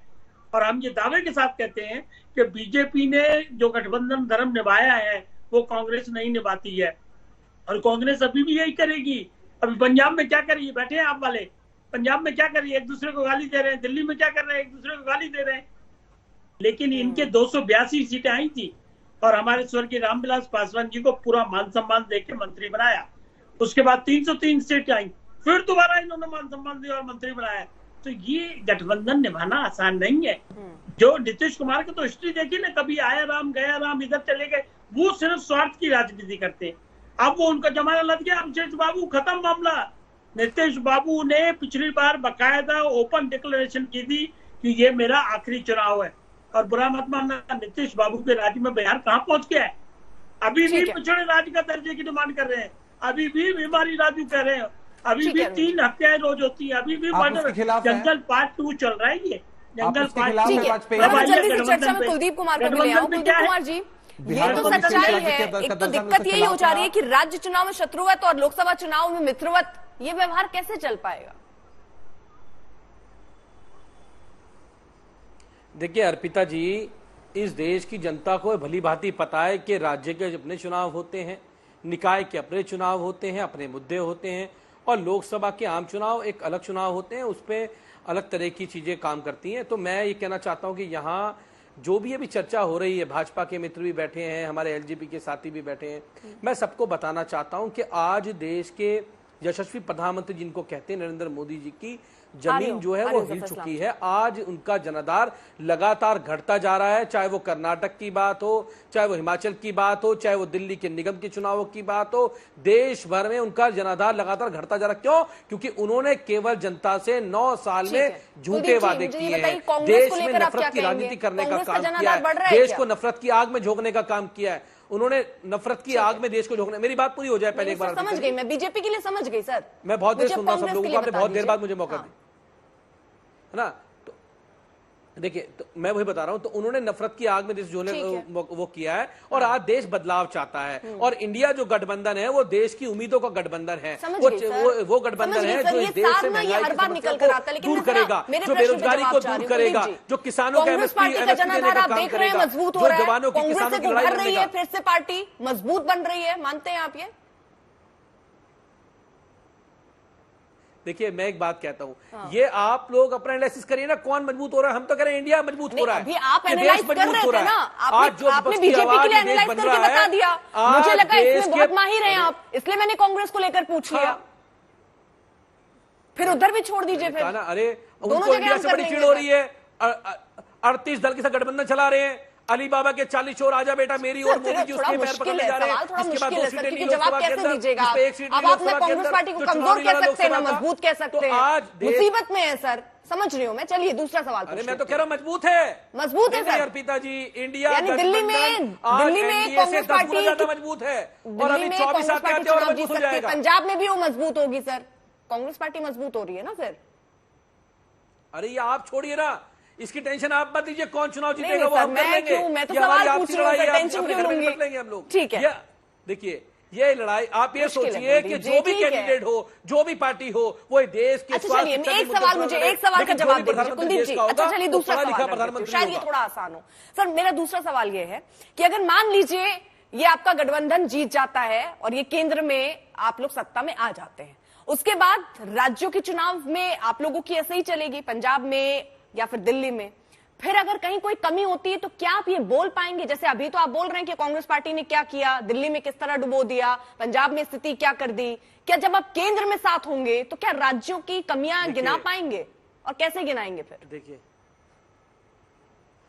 और हम ये दावे के साथ कहते हैं कि बीजेपी ने जो गठबंधन धर्म निभाया है वो कांग्रेस नहीं निभाती है, और कांग्रेस अभी भी यही करेगी। अभी पंजाब में क्या करिए, बैठे हैं आप वाले, पंजाब में क्या करिए, एक दूसरे को गाली दे रहे हैं, दिल्ली में क्या कर रहे हैं, एक दूसरे को गाली दे रहे हैं। लेकिन इनके 282 सीटें आई थी और हमारे स्वर्गीय रामविलास पासवान जी को पूरा मान सम्मान देके मंत्री बनाया। उसके बाद 303 सीटें आई, फिर दोबारा इन्होंने मान सम्मान दिया और मंत्री बनाया। तो ये गठबंधन निभाना आसान नहीं है। जो नीतीश कुमार की तो हिस्ट्री देखी ना, कभी आया राम गया राम, इधर चले गए, वो सिर्फ स्वार्थ की राजनीति करते हैं। अब वो उनका जमाना लग गया, नीतीश बाबू खत्म मामला। नीतीश बाबू ने पिछली बार बकायदा ओपन डिक्लेरेशन की थी कि ये मेरा आखिरी चुनाव है, और बुरा मत मानना, नीतीश बाबू के राज्य में बिहार कहाँ पहुंच गया है। अभी भी पिछड़े राज्य का दर्जे की डिमांड कर रहे हैं, अभी भी बीमारी राज्य कह रहे हैं, अभी भी 3 हत्याएं रोज होती है, अभी भी जंगल पार्ट 2 चल रहा है। ये जंगल पार्ट चर्चा में कुलदीप कुमार को भी ले आऊं। कुलदीप कुमार जी, ये तो सच्चाई है, एक तो दिक्कत यही हो जा रही है कि राज्य चुनाव में शत्रुवत और लोकसभा चुनाव में मित्रवत, ये व्यवहार कैसे चल पाएगा? देखिए अर्पिता जी, इस देश की जनता को भली भांति पता है कि राज्य के अपने चुनाव होते हैं, निकाय के अपने चुनाव होते हैं, अपने मुद्दे होते हैं, और लोकसभा के आम चुनाव एक अलग चुनाव होते हैं, उस पर अलग तरह की चीजें काम करती हैं। तो मैं ये कहना चाहता हूं कि यहाँ जो भी अभी चर्चा हो रही है, भाजपा के मित्र भी बैठे हैं, हमारे एलजेपी के साथी भी बैठे हैं, मैं सबको बताना चाहता हूं कि आज देश के यशस्वी प्रधानमंत्री जिनको कहते हैं नरेंद्र मोदी जी की जमीन जो है वो हिल चुकी है। आज उनका जनाधार लगातार घटता जा रहा है, चाहे वो कर्नाटक की बात हो, चाहे वो हिमाचल की बात हो, चाहे वो दिल्ली के निगम के चुनावों की बात हो, देश भर में उनका जनाधार लगातार घटता जा रहा है। क्यों? क्योंकि उन्होंने केवल जनता से 9 साल में झूठे वादे किए हैं, देश में नफरत की राजनीति करने का काम किया है, देश को नफरत की आग में झोंकने का काम किया है, उन्होंने नफरत की आग में देश को झोंकने। मेरी बात पूरी हो जाए पहले एक बार। समझ गई, मैं बीजेपी के लिए समझ गई सर, मैं बहुत देर सुन रहा हूं सब लोगों को, आपने बहुत देर बाद मुझे मौका दिया है ना। तो देखिए, तो मैं वही बता रहा हूं, तो उन्होंने नफरत की आग में देश जो वो किया है, और आज देश बदलाव चाहता है, और इंडिया जो गठबंधन है वो देश की उम्मीदों का गठबंधन है, वो गठबंधन है जो इस देश से महंगाई की समस्या को दूर करेगा, जो बेरोजगारी को दूर करेगा, जो किसानों का एमएसपी देने का काम करेगा, जो जवानों की किसानों की लड़ाई लड़ने का। फिर से पार्टी मजबूत बन रही है, मानते हैं आप ये? देखिए मैं एक बात कहता हूं, ये आप लोग अपना एनालिसिस करिए ना, कौन मजबूत हो रहा है। हम तो कह रहे हैं इंडिया मजबूत हो रहा है, अभी आप एनालाइज कर रहे थे ना, आपने बीजेपी के लिए एनालाइज करके बता दिया, मुझे लगा इसमें बहुत माहिर हैं आप, इसलिए मैंने कांग्रेस को लेकर पूछ लिया। फिर उधर भी छोड़ दीजिए फिर। अरे उनको इंडिया से बड़ी चिड़ हो रही है, 38 दल के साथ गठबंधन चला रहे हैं, अली बाबा के 40 चोर आजा बेटा मेरी और मोदी जी उसके पैर पकड़ने जा रहे हैं। इसके बाद 2 सीटें ली लोकसभा के अंदर, एक सीट अब आप कांग्रेस पार्टी को कमजोर कह सकते हैं ना मजबूत कह सकते हैं। आज मुसीबत में है सर, समझ रही हूँ मैं। चलिए दूसरा सवाल। अरे मैं तो कह रहा हूँ मजबूत है, मजबूत है सर अर्पिता जी। इंडिया दिल्ली में कांग्रेस पार्टी ज्यादा मजबूत है, और अभी 24 साल के आते और मजबूत हो जाएगा। पंजाब में भी वो मजबूत होगी सर, कांग्रेस पार्टी मजबूत हो रही है ना फिर। अरे ये आप छोड़िए ना, इसकी टेंशन आप मत लीजिए, कौन चुनाव जीतेगा वो हम कर लेंगे। मैं तो सवाल पूछ रही हूं, टेंशन क्यों लूंगी हम लोग। ठीक है, देखिए ये लड़ाई आप ये सोचिए कि जो भी कैंडिडेट हो, जो भी पार्टी हो, वो देश के स्वास्थ्य। एक सवाल मुझे एक सवाल का जवाब दीजिए कुलदीप जी। अच्छा चलिए दूसरा सवाल, शायद ये थोड़ा आसान हो सर। मेरा दूसरा सवाल ये है कि अगर मान लीजिए ये आपका गठबंधन जीत जाता है और ये केंद्र में आप लोग सत्ता में आ जाते हैं, उसके बाद राज्यों के चुनाव में आप लोगों की ऐसे ही चलेगी, पंजाब में या फिर दिल्ली में। फिर अगर कहीं कोई कमी होती है तो क्या आप ये बोल पाएंगे? जैसे अभी तो आप बोल रहे हैं कि कांग्रेस पार्टी ने क्या किया, दिल्ली में किस तरह डुबो दिया, पंजाब में स्थिति क्या कर दी, क्या जब आप केंद्र में साथ होंगे तो क्या राज्यों की कमियां गिना पाएंगे और कैसे गिनाएंगे फिर?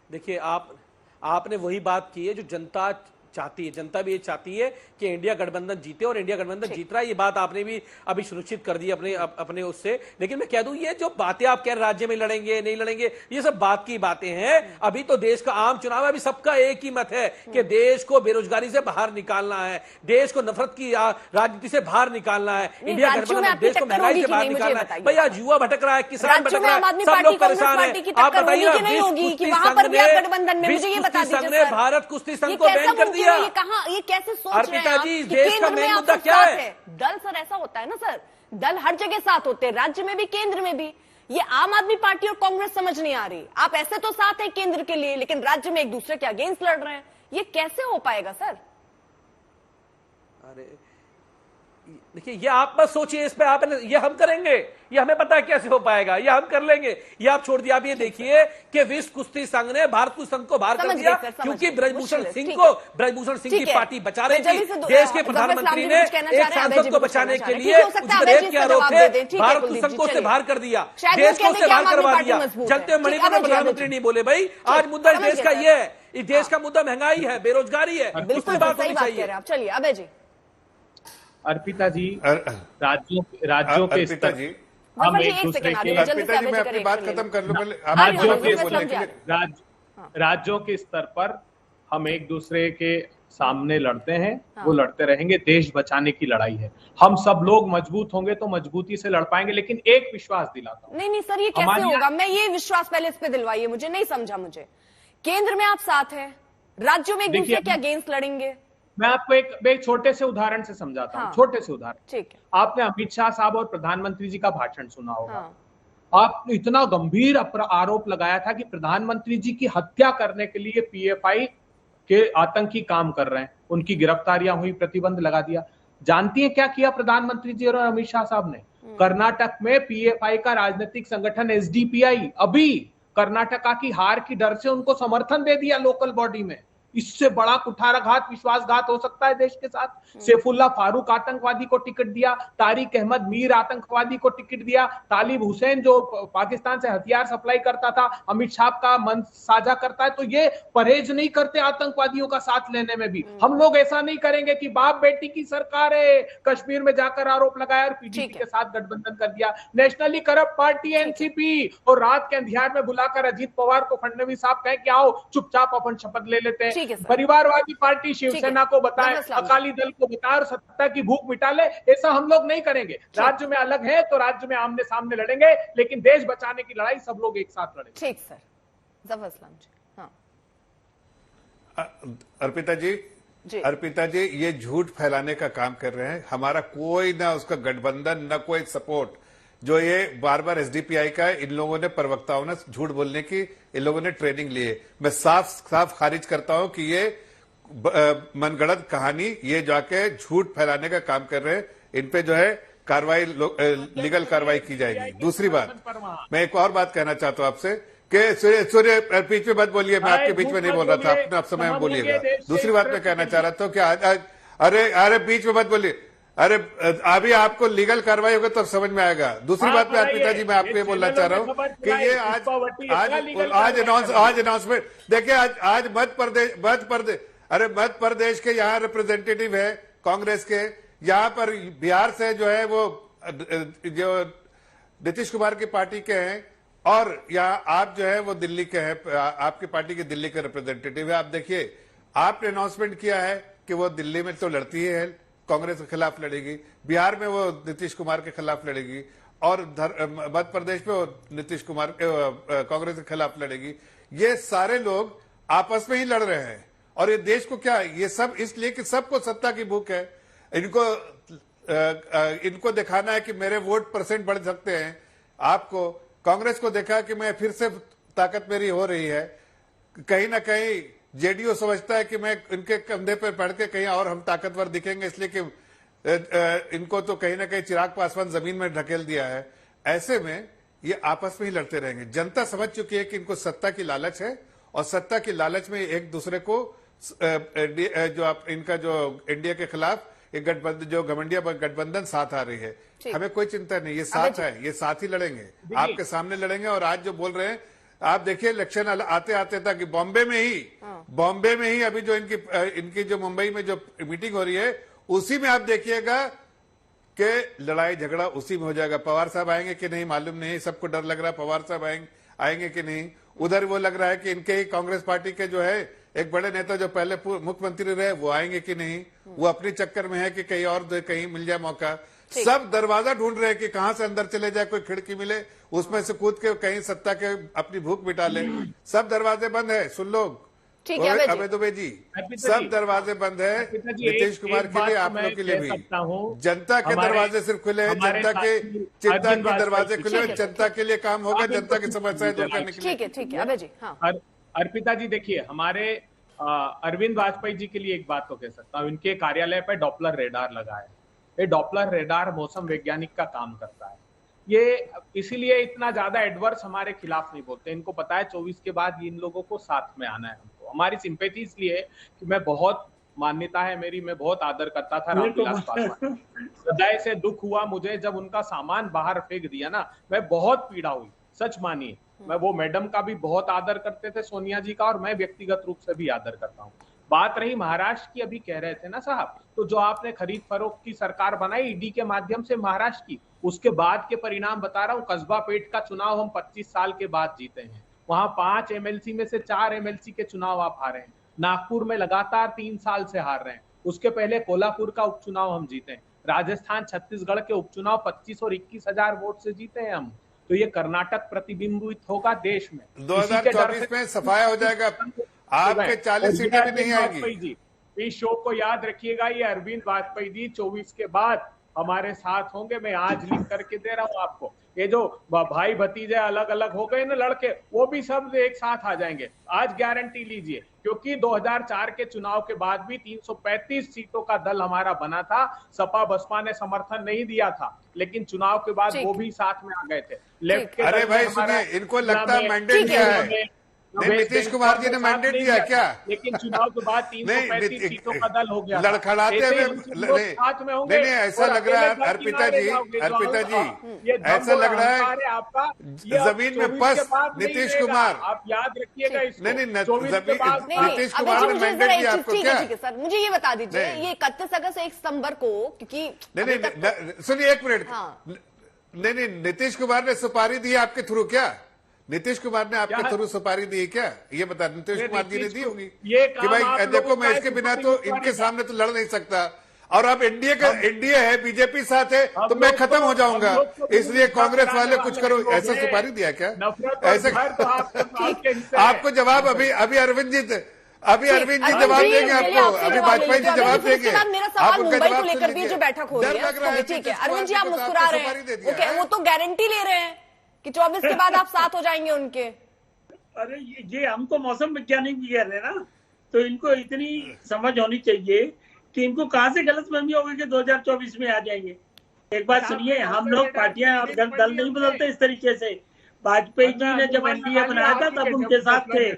देखिए आपने वही बात की है जो जनता चाहती है। जनता भी ये चाहती है कि इंडिया गठबंधन जीते और इंडिया गठबंधन जीत रहा है। ये बात आपने भी अभी सुनिश्चित कर दी अपने उससे। लेकिन मैं कह दूं, ये जो बातें आप कह रहे राज्य में लड़ेंगे नहीं लड़ेंगे, ये सब बात की बातें हैं। अभी तो देश का आम चुनाव है। अभी सबका एक ही मत है कि देश को बेरोजगारी से बाहर निकालना है, देश को नफरत की राजनीति से बाहर निकालना है, इंडिया गठबंधन देश को महंगाई से बाहर निकालना है। भाई आज युवा भटक रहा है, किसान भटक रहा है, सब लोग परेशान है। आप बताइए, संघ ने भारत कुश्ती संघ को बैन कर दिया। ये कहां, ये कैसे सोच रहे हैं आप कि देश का मेन मुद्दा क्या है? दल सर ऐसा होता है ना सर, दल हर जगह साथ होते हैं, राज्य में भी केंद्र में भी। ये आम आदमी पार्टी और कांग्रेस समझ नहीं आ रही। आप ऐसे तो साथ हैं केंद्र के लिए, लेकिन राज्य में एक दूसरे के अगेंस्ट लड़ रहे हैं। ये कैसे हो पाएगा सर? अरे देखिए, ये आप बस सोचिए, इस पे आप ये हम करेंगे, ये हमें पता है कैसे हो पाएगा, ये हम कर लेंगे, ये आप छोड़ दिया। आप ये देखिए कि विश्व कुश्ती संघ ने भारत कुश्ती संघ को बाहर कर दिया क्योंकि ब्रजभूषण सिंह की पार्टी बचा रही थी। देश के प्रधानमंत्री ने एक सांसद को बचाने के लिए उसमें रेप के आरोप थे, भारत कुश्ती संघ को उससे बाहर कर दिया, देश को उससे बाहर करवा दिया। चलते मणिपुर में प्रधानमंत्री नहीं बोले। भाई आज मुद्दा इस देश का ये है, इस देश का मुद्दा महंगाई है, बेरोजगारी है, उस पर बात होनी चाहिए। आप चलिए अभय जी। अर्पिता जी, राज्यों के स्तर जी, हम एक दूसरे के, अर्पिता जी मैं अपनी बात खत्म कर लूं पहले। राज्यों के स्तर पर हम एक दूसरे के सामने लड़ते हैं, वो लड़ते रहेंगे। देश बचाने की लड़ाई है। हम सब लोग मजबूत होंगे तो मजबूती से लड़ पाएंगे। लेकिन एक विश्वास दिलाता हूं। नहीं सर, ये कैसे होगा? मैं ये विश्वास पहले इस पे दिलवाइए, मुझे नहीं समझा। मुझे केंद्र में आप साथ हैं, राज्यों में एक दूसरे के अगेंस्ट लड़ेंगे। मैं आपको एक छोटे से उदाहरण से समझाता हूँ। छोटे से उदाहरण। ठीक है। आपने अमित शाह साहब और प्रधानमंत्री जी का भाषण सुना होगा। आपने इतना गंभीर आरोप लगाया था कि प्रधानमंत्री जी की हत्या करने के लिए पीएफआई के आतंकी काम कर रहे हैं, उनकी गिरफ्तारियां हुई, प्रतिबंध लगा दिया। जानती हैं क्या किया प्रधानमंत्री जी और अमित शाह साहब ने? कर्नाटक में पीएफआई का राजनीतिक संगठन एसडीपीआई अभी कर्नाटका की हार की डर से उनको समर्थन दे दिया लोकल बॉडी में। इससे बड़ा कुठाराघात, विश्वासघात हो सकता है देश के साथ? सैफुल्लाह फारूक आतंकवादी को टिकट दिया, तारिक अहमद मीर आतंकवादी को टिकट दिया, तालिब हुसैन जो पाकिस्तान से हथियार सप्लाई करता था अमित शाह का मन साझा करता है। तो ये परहेज नहीं करते आतंकवादियों का साथ लेने में भी। हम लोग ऐसा नहीं करेंगे कि बाप बेटी की सरकार है, कश्मीर में जाकर आरोप लगाया और पीडीपी के साथ गठबंधन कर दिया। नेशनली करप्ट पार्टी एनसीपी, और रात के अंधियार में बुलाकर अजीत पवार को फडणवीस साहब कहे कि आओ चुपचाप अपन शपथ ले लेते हैं। परिवारवादी पार्टी शिवसेना को बताए, अकाली दल को बताए और सत्ता की भूख मिटा ले। ऐसा हम लोग नहीं करेंगे। राज्य में अलग है तो राज्य में आमने सामने लड़ेंगे, लेकिन देश बचाने की लड़ाई सब लोग एक साथ लड़ेंगे। ठीक सर। जफर इस्लाम जी। हाँ। अर्पिता जी ये झूठ फैलाने का काम कर रहे हैं। हमारा कोई ना उसका गठबंधन, ना कोई सपोर्ट। जो ये बार बार एसडीपीआई का है, इन लोगों ने, प्रवक्ताओं ने झूठ बोलने की इन लोगों ने ट्रेनिंग ली है। मैं साफ खारिज करता हूं कि ये मनगढ़ंत कहानी, ये जाके झूठ फैलाने का काम कर रहे हैं। इन पे जो है कार्रवाई, लीगल कार्रवाई की जाएगी। दूसरी बात, मैं एक और बात कहना चाहता हूं आपसे कि सूर्य बीच में मत बोलिए, मैं आपके बीच में नहीं बोल रहा था, अपने आप समय में बोलिएगा। दूसरी बात मैं कहना चाह रहा था कि अरे बीच में मत बोलिए। अरे अभी आपको लीगल कार्रवाई होगा तब समझ में आएगा। दूसरी बात में अर्पिता जी मैं आपको ये बोलना चाह रहा हूँ कि ये आज अनाउंसमेंट देखिए, आज मध्य प्रदेश के यहाँ रिप्रेजेंटेटिव है कांग्रेस के, यहाँ पर बिहार से जो है वो जो नीतीश कुमार की पार्टी के हैं, और यहाँ आप जो है वो दिल्ली के हैं, आपकी पार्टी के दिल्ली के रिप्रेजेंटेटिव है। आप देखिए, आपने अनाउंसमेंट किया है कि वो दिल्ली में तो लड़ती है, कांग्रेस के खिलाफ लड़ेगी, बिहार में वो नीतीश कुमार के खिलाफ लड़ेगी, और मध्य प्रदेश में वो नीतीश कुमार कांग्रेस के खिलाफ लड़ेगी। ये सारे लोग आपस में ही लड़ रहे हैं। और ये देश को क्या, ये सब इसलिए कि सबको सत्ता की भूख है। इनको दिखाना है कि मेरे वोट परसेंट बढ़ सकते हैं। आपको कांग्रेस को देखा कि मैं फिर से ताकत मेरी हो रही है। कहीं ना कहीं जेडीयू समझता है कि मैं इनके कंधे पर पड़ के कहीं और हम ताकतवर दिखेंगे, इसलिए कि इनको तो कहीं ना कहीं चिराग पासवान जमीन में ढकेल दिया है। ऐसे में ये आपस में ही लड़ते रहेंगे। जनता समझ चुकी है कि इनको सत्ता की लालच है और सत्ता की लालच में एक दूसरे को इनका जो एनडीए के खिलाफ एक गठबंधन, जो घमंडिया गठबंधन साथ आ रही है, हमें कोई चिंता नहीं, ये साथ है, ये साथ ही लड़ेंगे, आपके सामने लड़ेंगे। और आज जो बोल रहे हैं, आप देखिए इलेक्शन आते आते था कि बॉम्बे में ही अभी जो इनकी जो मुंबई में जो मीटिंग हो रही है, उसी में आप देखिएगा कि लड़ाई झगड़ा उसी में हो जाएगा। पवार साहब आएंगे कि नहीं मालूम नहीं, सबको डर लग रहा है पवार साहब आएंगे कि नहीं। उधर वो लग रहा है कि इनके ही कांग्रेस पार्टी के जो है एक बड़े नेता जो पहले मुख्यमंत्री रहे वो आएंगे कि नहीं। वो अपने चक्कर में है कि कहीं और कहीं मिल जाए मौका। सब दरवाजा ढूंढ रहे हैं कि कहां से अंदर चले जाए, कोई खिड़की मिले उसमें से कूद के कहीं सत्ता के अपनी भूख मिटा ले। सब दरवाजे बंद है, सुन लोग अभय दुबे जी, सब दरवाजे बंद है। नीतीश कुमार के लिए, आप लोग के लिए भी। जनता के दरवाजे सिर्फ खुले हैं, जनता के चिंता के दरवाजे खुले हैं, जनता के लिए काम होगा, जनता की समस्याएं दूर करने के लिए। ठीक है अभय जी। हाँ अर्पिता जी, देखिए हमारे अरविंद वाजपेयी जी के लिए एक बात तो कह सकता हूँ, इनके कार्यालय पर डॉपलर रेडार लगा है। ये डॉपलर रेडार मौसम वैज्ञानिक का काम करता है। ये इसीलिए इतना ज्यादा एडवर्स हमारे खिलाफ नहीं बोलते। इनको पता है 24 के बाद इन लोगों को साथ में आना है। हमको हमारी सिंपैथी इसलिए है कि मैं बहुत मान्यता है मेरी, मैं बहुत आदर करता था रामविलास पासवान। हृदय से दुख हुआ मुझे जब उनका सामान बाहर फेंक दिया ना, मैं बहुत पीड़ा हुई, सच मानिए। मैं वो मैडम का भी बहुत आदर करते थे, सोनिया जी का, और मैं व्यक्तिगत रूप से भी आदर करता हूँ। बात रही महाराष्ट्र की, अभी कह रहे थे ना साहब, तो जो आपने खरीद फरोख्त की सरकार बनाई ईडी के माध्यम से महाराष्ट्र की, उसके बाद के परिणाम बता रहा हूँ। कस्बा पेट का चुनाव हम 25 साल के बाद जीते हैं। वहां 5 एमएलसी में से 4 एमएलसी के चुनाव आप हारे हैं। नागपुर में लगातार 3 साल से हार रहे हैं। उसके पहले कोल्हापुर का उपचुनाव हम जीते हैं। राजस्थान, छत्तीसगढ़ के उपचुनाव 25 और 21 हजार वोट से जीते हैं हम। तो ये कर्नाटक प्रतिबिंबित होगा देश में। 2024 में सफाया हो जाएगा, आपके 40 सीटें भी नहीं आएंगी। इस शो को याद रखिएगा, ये अरविंद वाजपेयी जी 24 के बाद हमारे साथ होंगे। मैं आज लिख करके दे रहा हूं आपको। ये जो भाई भतीजे अलग अलग हो गए ना लड़के, वो भी सब एक साथ आ जाएंगे। आज गारंटी लीजिए, क्योंकि 2004 के चुनाव के बाद भी 335 सीटों का दल हमारा बना था। सपा बसपा ने समर्थन नहीं दिया था, लेकिन चुनाव के बाद वो भी साथ में आ गए थे। लेफ्ट के अरे भाई सुनिए, इनको लगता है मैंडेट दिया है, नीतीश कुमार जी ने मैंडेट दिया क्या? लेकिन चुनाव के बाद 335 सीटों का दल हो गया, लड़खड़ाते हुए नहीं, ऐसा लग रहा है अर्पिता जी, ऐसा लग रहा है आपका जमीन में फंस नीतीश कुमार। आप याद रखिएगा इसको। नहीं, नीतीश कुमार ने मैंडेट दिया आपको क्या? सर मुझे ये बता दीजिए, ये 31 अगस्त 1 सितंबर को, क्योंकि नहीं सुनिए एक मिनट, नहीं नीतीश कुमार ने सुपारी दी आपके थ्रू क्या? नीतीश कुमार ने आपके थ्रू सुपारी दी क्या? ये बता, नीतीश कुमार जी ने दी होगी कि भाई देखो मैं इसके बिना तो इनके सामने तो लड़ नहीं सकता, और अब एनडीए है, बीजेपी साथ है, तो मैं खत्म हो जाऊंगा, इसलिए कांग्रेस वाले कुछ करो, ऐसा सुपारी दिया क्या? ऐसे आपको जवाब अभी अरविंद जी जवाब देंगे आपको, अभी वाजपेयी जी जवाब देंगे। मेरा सवाल मुंबई को लेकर भी जो बैठक हो रही है, ठीक है अरविंद जी आप मुस्कुरा रहे हैं, वो तो गारंटी ले रहे हैं कि 24 के बाद आप साथ हो जाएंगे उनके। अरे ये हमको मौसम वैज्ञानिक भी कह रहे हैं ना, तो इनको इतनी समझ होनी चाहिए कि इनको कहां से गलतफहमी होगी कि 2024 में आ जाएंगे। एक बात सुनिए, हम लोग पार्टियां दल नहीं बदलते इस तरीके से। वाजपेयी जी ने जब एनडीए बनाया था तब उनके साथ थे,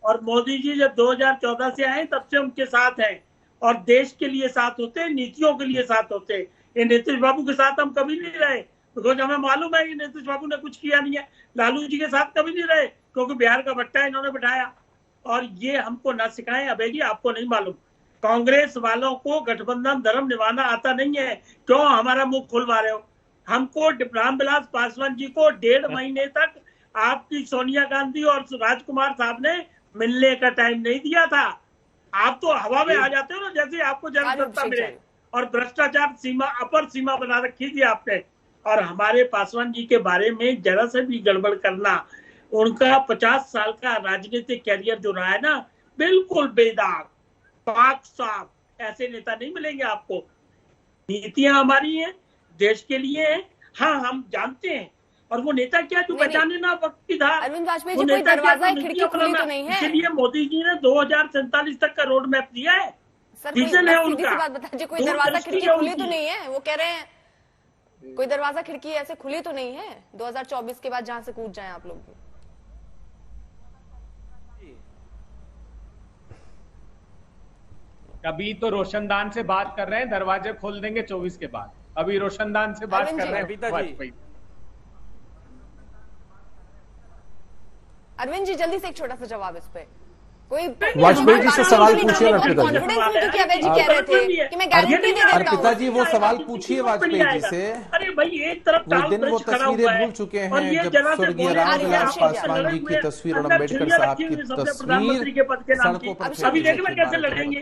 और मोदी जी जब 2014 से आए तब से उनके साथ हैं, और देश के लिए साथ होते हैं, नीतियों के लिए साथ होते हैं। ये नीतीश बाबू के साथ हम कभी नहीं रहे, बिकॉज हमें मालूम है कि नीतीश बाबू ने कुछ किया नहीं है। लालू जी के साथ कभी नहीं रहे, क्योंकि बिहार का भट्टा इन्होंने बिठाया। और ये हमको ना सिखाएं अबे जी, आपको नहीं मालूम, कांग्रेस वालों को गठबंधन धर्म निभाना आता नहीं है। क्यों हमारा मुंह खुलवा रहे हो? हमको रामविलास पासवान जी को 1.5 महीने तक आपकी सोनिया गांधी और राजकुमार साहब ने मिलने का टाइम नहीं दिया था। आप तो हवा में आ जाते हो ना, जैसे आपको जनसत्ता मिले, और भ्रष्टाचार सीमा अपर सीमा बना रखी थी आपने। और हमारे पासवान जी के बारे में जरा से भी गड़बड़ करना, उनका 50 साल का राजनीतिक कैरियर जो रहा है ना, बिल्कुल बेदाग, पाक साफ, ऐसे नेता नहीं मिलेंगे आपको। नीतियां हमारी हैं, देश के लिए हैं। हाँ हम जानते हैं और वो नेता क्या जो बचाने ना वक्त की धार। अरविंद वाजपेयी जी, कोई दरवाजा खिड़की खुली तो नहीं है? इसीलिए मोदी जी ने 2047 तक का रोड मैप दिया है। रीजन है उनका। बात बताइए, कोई दरवाजा खिड़की खुली तो नहीं है? वो कह रहे हैं कोई दरवाजा खिड़की ऐसे खुली तो नहीं है 2024 के बाद जहां से कूद जाएं आप लोग भी। कभी तो रोशनदान से बात कर रहे हैं, दरवाजे खोल देंगे 24 के बाद। अभी रोशनदान से बात कर रहे हैं वाजपेयी। अरविंद जी, जल्दी से एक छोटा सा जवाब इस पे। कोई वाजपेयी जी से सवाल पूछिए ना अर्पिता जी। क्योंकि अभय जी कह रहे थे कि मैं गारंटी दे देता हूं। अर्पिता जी वो सवाल पूछिए वाजपेयी जी से। अरे भाई एक तरफ वो दिन वो तस्वीरें भूल चुके हैं जब स्वर्गीय रामविलास पासवान जी की तस्वीर और अम्बेडकर साहब की तस्वीर सड़कों पर अभी देखिए मैं कैसे लड़ेंगे।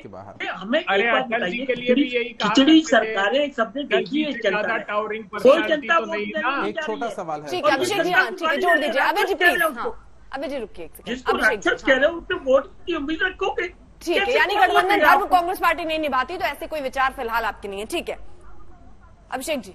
हमें अरे अटल जी के लिए भी यही खिचड़ी सरकारें सबने देखी है, चलता है। कोई जनता तो नहीं ना। एक छोटा सवाल है। ठीक है अभिषेक जी, हाँ ठीक है, जोड़ दीजिए। अभय जी प्लीज, अभय जी रुकिए एक सेकंड। जिसको राक्षस कह रहे हो उससे वोट की उम्मीद रखोगे? ठीक है, यानी गठबंधन धर्म कांग्रेस पार्टी नहीं निभाती, तो ऐसे कोई विचार फिलहाल आपके नहीं है। ठीक है अभिषेक जी।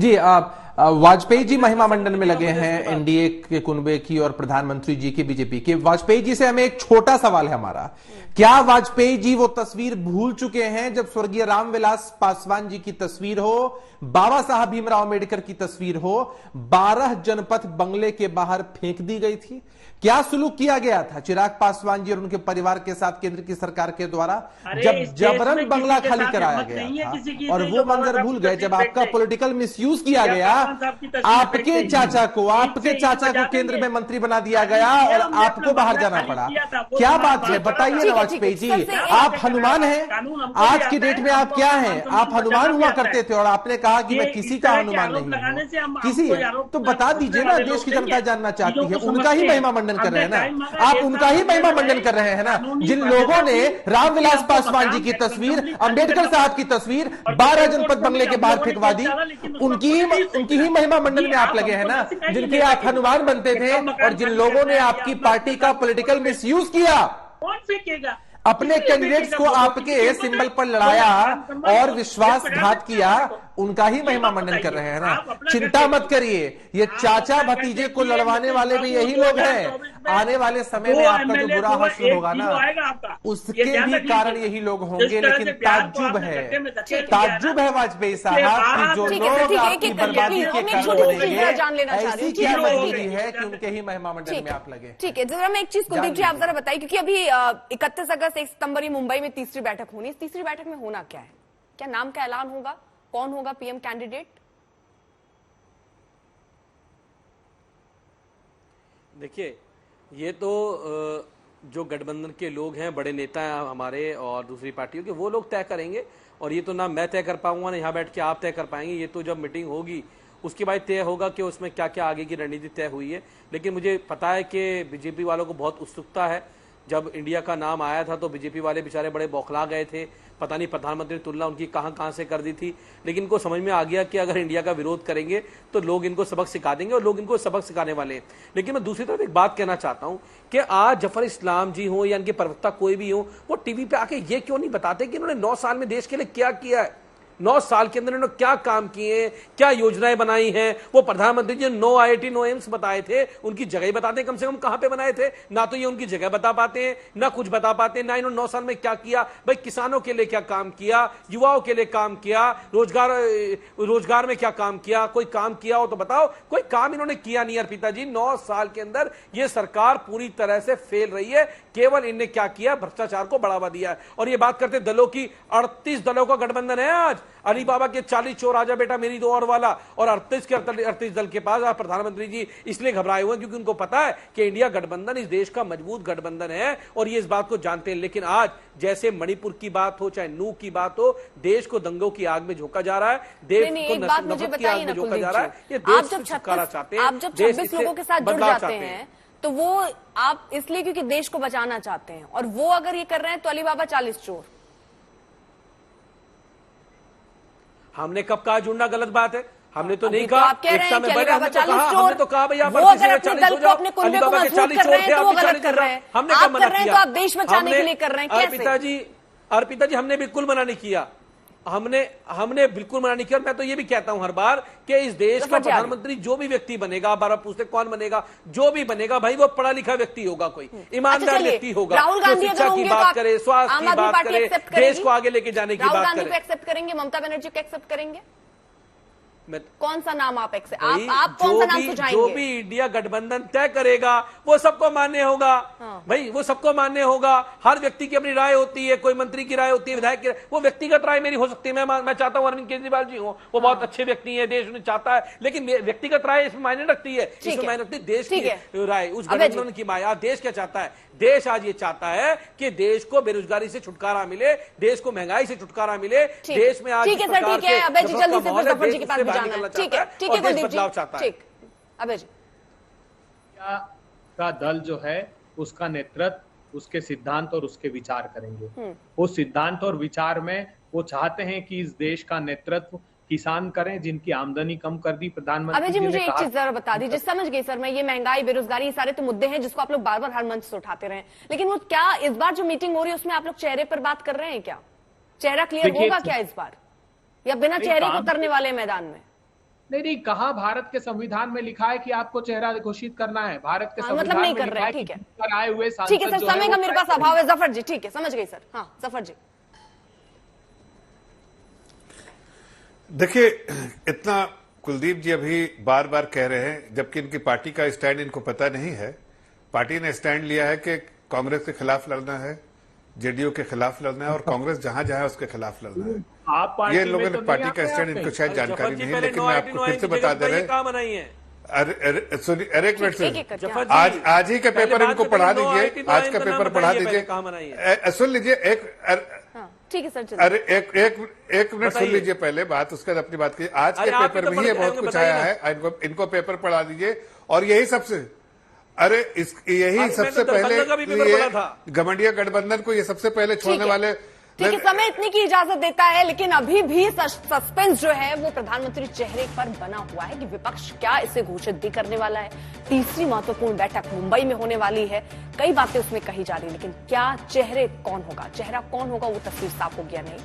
जी वाजपेयी जी महिमा मंडन में लगे हैं एनडीए के कुनबे की और प्रधानमंत्री जी की बीजेपी के। वाजपेयी जी से हमें एक छोटा सवाल है हमारा, क्या वाजपेयी जी वो तस्वीर भूल चुके हैं जब स्वर्गीय रामविलास पासवान जी की तस्वीर हो, बाबा साहब भीमराव अम्बेडकर की तस्वीर हो, 12 जनपथ बंगले के बाहर फेंक दी गई थी? क्या सुलूक किया गया था चिराग पासवान जी और उनके परिवार के साथ केंद्र की सरकार के द्वारा जब जबरन बंगला खाली कराया गया था? और वो मंजर भूल गए जब आपका पॉलिटिकल मिसयूज किया गया, आपके चाचा को केंद्र में मंत्री बना दिया गया और आपको बाहर जाना पड़ा। क्या बात है बताइए ना वाजपेयी जी, आप हनुमान हैं? आज की डेट में आप क्या हैं? आप हनुमान हुआ करते थे और आपने कहा कि मैं किसी का हनुमान नहीं हूं, किसी है तो बता दीजिए ना, देश की जनता जानना चाहती है। उनका ही महिमा मंडन कर रहे हैं ना आप, उनका ही महिमा मंडन कर रहे हैं ना। जिन लोगों ने रामविलास पासवान जी की तस्वीर, अंबेडकर साहब की तस्वीर 12 जनपद बंगले के बाहर फेंकवा दी, उनकी ही महिमा मंडन में आप लगे हैं ना, जिनके आप हनुमान बनते थे और जिन लोगों ने आपकी पार्टी का पॉलिटिकल मिसयूज किया, कौन फेंकेगा? अपने कैंडिडेट्स को आपके सिंबल पर लड़ाया और विश्वासघात किया, उनका ही महिमा मंडन कर रहे हैं ना। चिंता मत करिए, ये चाचा भतीजे को लड़वाने वाले भी यही लोग हैं। आने वाले समय में आपका जो बुरा हासिल होगा ना, उसके भी कारण यही लोग होंगे। लेकिन ताज्जुब है वाजपेयी साहब कि जो लोग आपकी बर्बादी के कारण बनेंगे, ऐसी क्या मजबूरी है कि उनके ही महिमा मंडन में आप लगे। ठीक है, जरा मैं एक चीज कुलदीप जी आप जरा बताइए, क्योंकि अभी 31 अगस्त 1 सितंबर मुंबई में तीसरी बैठक होनी है। इस तीसरी बैठक में होना क्या है? क्या नाम का ऐलान होगा? कौन होगा पीएम कैंडिडेट? देखिए, ये तो जो गठबंधन के लोग हैं, बड़े नेता हैं हमारे और दूसरी पार्टियों के, वो लोग तय करेंगे। और ये तो ना मैं तय कर पाऊंगा ना यहाँ बैठ के आप तय कर पाएंगे। ये तो जब मीटिंग होगी उसके बाद तय होगा कि उसमें क्या क्या आगे की रणनीति तय हुई है। लेकिन मुझे पता है कि बीजेपी वालों को बहुत उत्सुकता है। जब इंडिया का नाम आया था तो बीजेपी वाले बेचारे बड़े बौखला गए थे, पता नहीं प्रधानमंत्री ने तुलना उनकी कहां से कर दी थी। लेकिन इनको समझ में आ गया कि अगर इंडिया का विरोध करेंगे तो लोग इनको सबक सिखा देंगे और लोग इनको सबक सिखाने वाले हैं। लेकिन मैं दूसरी तरफ एक बात कहना चाहता हूं कि आज जफर इस्लाम जी हो या इनके प्रवक्ता कोई भी हो, वो टीवी पे आके ये क्यों नहीं बताते कि इन्होंने 9 साल में देश के लिए क्या किया है, 9 साल के अंदर इन्होंने क्या काम किए, क्या योजनाएं बनाई हैं। वो प्रधानमंत्री जी ने 9 IIT 9 एम्स बताए थे, उनकी जगह ही बताते हैं कम से कम कहां पे बनाए थे। ना तो ये उनकी जगह बता पाते हैं, ना कुछ बता पाते हैं, ना इन्होंने 9 साल में क्या किया। भाई किसानों के लिए क्या काम किया, युवाओं के लिए काम किया, रोजगार में क्या काम किया, कोई काम किया हो तो बताओ। कोई काम इन्होंने किया नहीं अर्पिता जी। 9 साल के अंदर ये सरकार पूरी तरह से फेल रही है। केवल इनने क्या किया, भ्रष्टाचार को बढ़ावा दिया है। और ये बात करते दलों की, 38 दलों का गठबंधन है आज। अली बाबा के 40 चोर आजा बेटा मेरी दो और वाला, और 38 के 38 दल के पास आज प्रधानमंत्री जी इसलिए घबराए हुए हैं क्योंकि उनको पता है कि इंडिया गठबंधन इस देश का मजबूत गठबंधन है और ये इस बात को जानते हैं। लेकिन आज जैसे मणिपुर की बात हो, चाहे नूह की बात हो, देश को दंगों की आग में झोंका जा रहा है, देश को नफरत की आग में झोंका जा रहा है। ये देश से छुटकारा चाहते हैं। आप जब 26 लोगों के साथ जुड़ जाते हैं तो वो आप इसलिए क्योंकि देश को बचाना चाहते हैं, और वो अगर ये कर रहे हैं तो अली बाबा 40 चोर। हमने कब कहा जुड़ना गलत बात है? हमने तो नहीं तो कहा। आप कह रहे हैं कि अली बाबा 40 चोर, हमने तो कहा भैया वो अगर अपने दल को अपने कुनबे को मजबूत कर रहे हैं तो वो गलत कर रहे हैं। हमने आप कर रहे हैं तो आप देश बचाने के लिए कर रहे हैं। कैसे? अर्पिता जी हमने बिल्कुल मना नहीं किया। हमने बिल्कुल मना नहीं किया। और मैं तो ये भी कहता हूं हर बार कि इस देश का प्रधानमंत्री जो भी व्यक्ति बनेगा, बार बार पूछते कौन बनेगा, जो भी बनेगा भाई वो पढ़ा लिखा व्यक्ति होगा, कोई ईमानदार व्यक्ति होगा, जो शिक्षा की बात करे, स्वास्थ्य की बात करे, देश को आगे लेके जाने की बात करे। एक्सेप्ट करेंगे, ममता बनर्जी को एक्सेप्ट करेंगे? कौन सा नाम आप कौन सा नाम सुझाएंगे? जो भी इंडिया गठबंधन तय करेगा वो सबको मान्य होगा। भाई वो सबको मान्य होगा। हर व्यक्ति की अपनी राय होती है, कोई मंत्री की राय होती है, विधायक की राय, वो व्यक्तिगत राय मेरी हो सकती है। मैं चाहता हूं अरविंद केजरीवाल जी हो, वो बहुत अच्छे व्यक्ति हैं, देश उन्हें चाहता है, लेकिन व्यक्तिगत राय इसमें मायने रखती है। इसमें मायने रखती है देश की राय, उस गठबंधन की माया। देश क्या चाहता है? देश आज ये चाहता है कि देश को बेरोजगारी से छुटकारा मिले, देश को महंगाई से छुटकारा मिले, देश में आज ठीक है सर, ठीक है अभय जी, जल्दी से जफर जी के पास भी जाना है। ठीक है कुलदीप जी, ठीक अभय जी। का दल जो है उसका नेतृत्व उसके सिद्धांत और उसके विचार करेंगे। उस सिद्धांत और विचार में वो चाहते हैं कि इस देश का नेतृत्व किसान करें, जिनकी आमदनी कम कर दी प्रधानमंत्री जी। मुझे एक चीज जरा बता दीजिए, समझ गई सर मैं, ये महंगाई, बेरोजगारी, ये सारे तो मुद्दे हैं जिसको आप लोग बार बार हर मंच से उठाते रहे, लेकिन वो क्या इस बार जो मीटिंग हो रही है उसमें आप लोग चेहरे पर बात कर रहे हैं क्या? चेहरा क्लियर होगा क्या इस बार, या बिना चेहरे को उतरने वाले मैदान में? नहीं, कहा भारत के संविधान में लिखा है कि आपको चेहरा घोषित करना है। भारत के संविधान मतलब नहीं कर रहे हैं। ठीक है, आए हुए ठीक है सर, समय का मेरे पास अभाव है। जफर जी, ठीक है, समझ गई सर। हाँ जफर जी, देखिए, इतना कुलदीप जी अभी बार बार कह रहे हैं, जबकि इनकी पार्टी का स्टैंड इनको पता नहीं है। पार्टी ने स्टैंड लिया है कि कांग्रेस के खिलाफ लड़ना है, जेडीयू के खिलाफ लड़ना है, और कांग्रेस जहां जहां उसके खिलाफ लड़ना है। ये लोगों ने पार्टी का स्टैंड, इनको शायद जानकारी नहीं है, लेकिन मैं आपको फिर से बता दे रहे हैं। अरे एक मिनट से, आज ही का पेपर इनको पढ़ा दीजिए, आज का पेपर पढ़ा दीजिए, सुन लीजिए एक। ठीक है सर, अरे एक मिनट सुन लीजिए पहले बात, उसके बाद अपनी बात कीजिए। आज के पेपर में ही ये बहुत कुछ आया है, इनको पेपर पढ़ा दीजिए। और यही सबसे यही सबसे पहले घमंडिया गठबंधन को ये सबसे पहले छोड़ने वाले। ठीक है, समय इतनी की इजाजत देता है, लेकिन अभी भी सस्पेंस जो है वो प्रधानमंत्री चेहरे पर बना हुआ है कि विपक्ष क्या इसे घोषित भी करने वाला है। तीसरी महत्वपूर्ण बैठक मुंबई में होने वाली है, कई बातें उसमें कही जा रही है, लेकिन क्या चेहरा कौन होगा वो तस्वीर साफ होगी या नहीं,